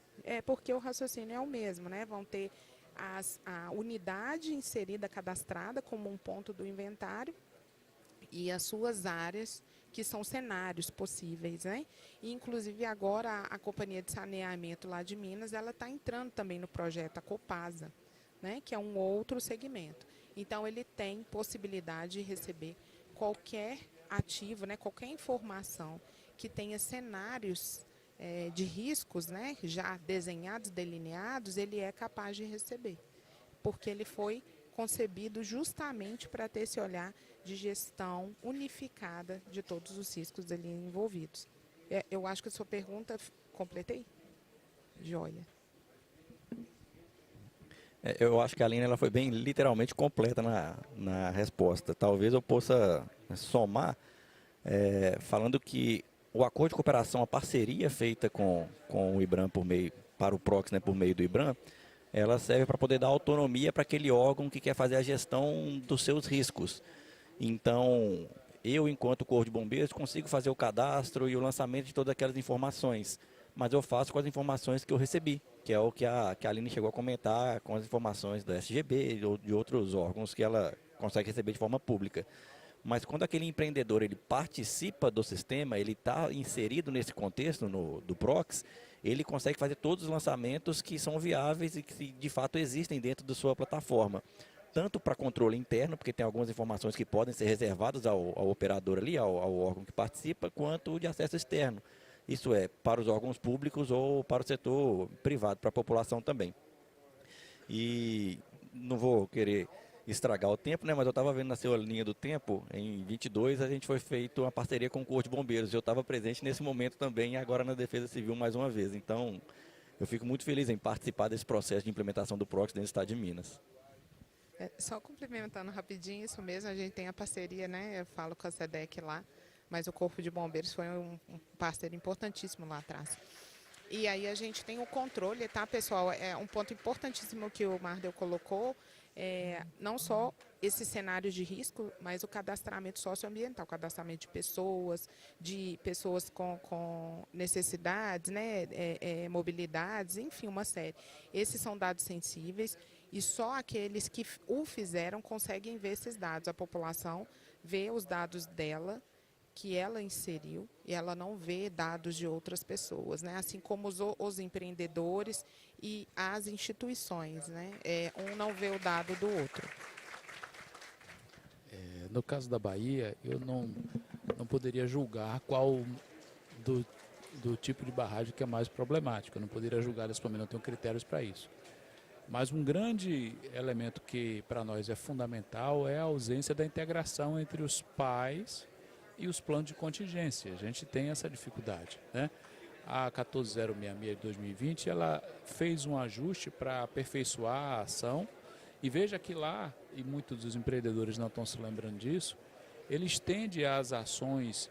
porque o raciocínio é o mesmo, né? Vão ter a unidade inserida, cadastrada como um ponto do inventário e as suas áreas, que são cenários possíveis, né? E, inclusive, agora a Companhia de Saneamento lá de Minas, ela está entrando também no projeto, a Copasa, né? Que é um outro segmento. Então, ele tem possibilidade de receber qualquer ativo, né? Qualquer informação que tenha cenários de riscos, né? Já desenhados, delineados, ele é capaz de receber, porque ele foi concebido justamente para ter esse olhar de gestão unificada de todos os riscos ali envolvidos. Eu acho que a sua pergunta, completei? Joia. Eu acho que a Aline ela foi bem literalmente completa na resposta. Talvez eu possa somar falando que o acordo de cooperação, a parceria feita com o IBRAM para o PROX, né, por meio do IBRAM, ela serve para poder dar autonomia para aquele órgão que quer fazer a gestão dos seus riscos. Então, eu, enquanto Corpo de Bombeiros, consigo fazer o cadastro e o lançamento de todas aquelas informações, mas eu faço com as informações que eu recebi, que é o que a Aline chegou a comentar, com as informações do SGB ou de outros órgãos que ela consegue receber de forma pública. Mas quando aquele empreendedor ele participa do sistema, ele está inserido nesse contexto do PROX, ele consegue fazer todos os lançamentos que são viáveis e que de fato existem dentro da sua plataforma. Tanto para controle interno, porque tem algumas informações que podem ser reservadas ao operador ali, ao órgão que participa, quanto de acesso externo. Isso é, para os órgãos públicos ou para o setor privado, para a população também. E não vou querer estragar o tempo, né? Mas eu estava vendo na sua linha do tempo, em 22 a gente foi feito uma parceria com o Corpo de Bombeiros. Eu estava presente nesse momento também, agora na Defesa Civil mais uma vez. Então, eu fico muito feliz em participar desse processo de implementação do PROX dentro do Estado de Minas. Só complementando rapidinho, isso mesmo, a gente tem a parceria, né? Eu falo com a SEDEC lá, mas o Corpo de Bombeiros foi um parceiro importantíssimo lá atrás. E aí a gente tem o controle, tá, pessoal? É um ponto importantíssimo que o Mardel colocou, não só esse cenário de risco, mas o cadastramento socioambiental, cadastramento de pessoas com necessidades, né, mobilidades, enfim, uma série. Esses são dados sensíveis e só aqueles que o fizeram conseguem ver esses dados. A população vê os dados dela, que ela inseriu, e ela não vê dados de outras pessoas, né? Assim como os empreendedores e as instituições, né? Um não vê o dado do outro. No caso da Bahia, eu não poderia julgar qual do tipo de barragem que é mais problemático. Eu não poderia julgar nesse momento, não tenho critérios para isso. Mas um grande elemento que para nós é fundamental é a ausência da integração entre os pais e os planos de contingência. A gente tem essa dificuldade, né? A 14066 de 2020, ela fez um ajuste para aperfeiçoar a ação. E veja que lá, e muitos dos empreendedores não estão se lembrando disso, ele estende as ações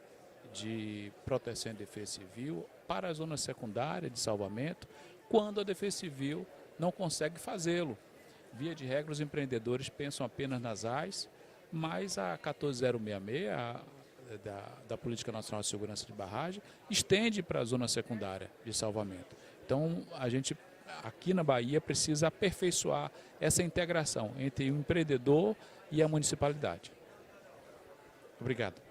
de proteção e defesa civil para a zona secundária de salvamento, quando a defesa civil não consegue fazê-lo. Via de regra, os empreendedores pensam apenas nas AIS, mas a 14066, da Política Nacional de Segurança de Barragem, estende para a zona secundária de salvamento. Então, a gente, aqui na Bahia, precisa aperfeiçoar essa integração entre o empreendedor e a municipalidade. Obrigado.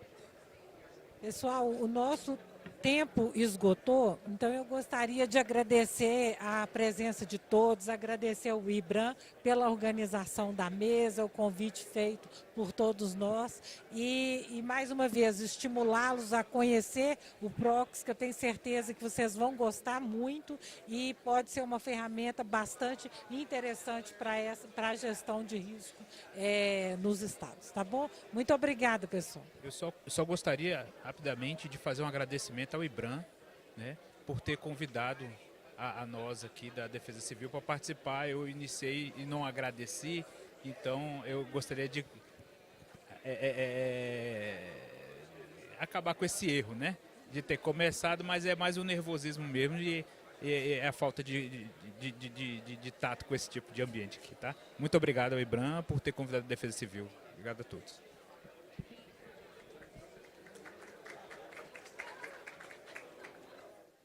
Pessoal, o nosso tempo esgotou, então eu gostaria de agradecer a presença de todos, agradecer ao IBRAM pela organização da mesa, o convite feito por todos nós e mais uma vez estimulá-los a conhecer o PROX, que eu tenho certeza que vocês vão gostar muito e pode ser uma ferramenta bastante interessante para a gestão de risco nos estados, tá bom? Muito obrigada, pessoal. Eu só gostaria rapidamente de fazer um agradecimento ao IBRAM, né, por ter convidado a nós aqui da Defesa Civil para participar. Eu iniciei e não agradeci, então eu gostaria de acabar com esse erro, né, de ter começado, mas é mais um nervosismo mesmo e a falta de tato com esse tipo de ambiente aqui, tá? Muito obrigado ao IBRAM por ter convidado a Defesa Civil. Obrigado a todos.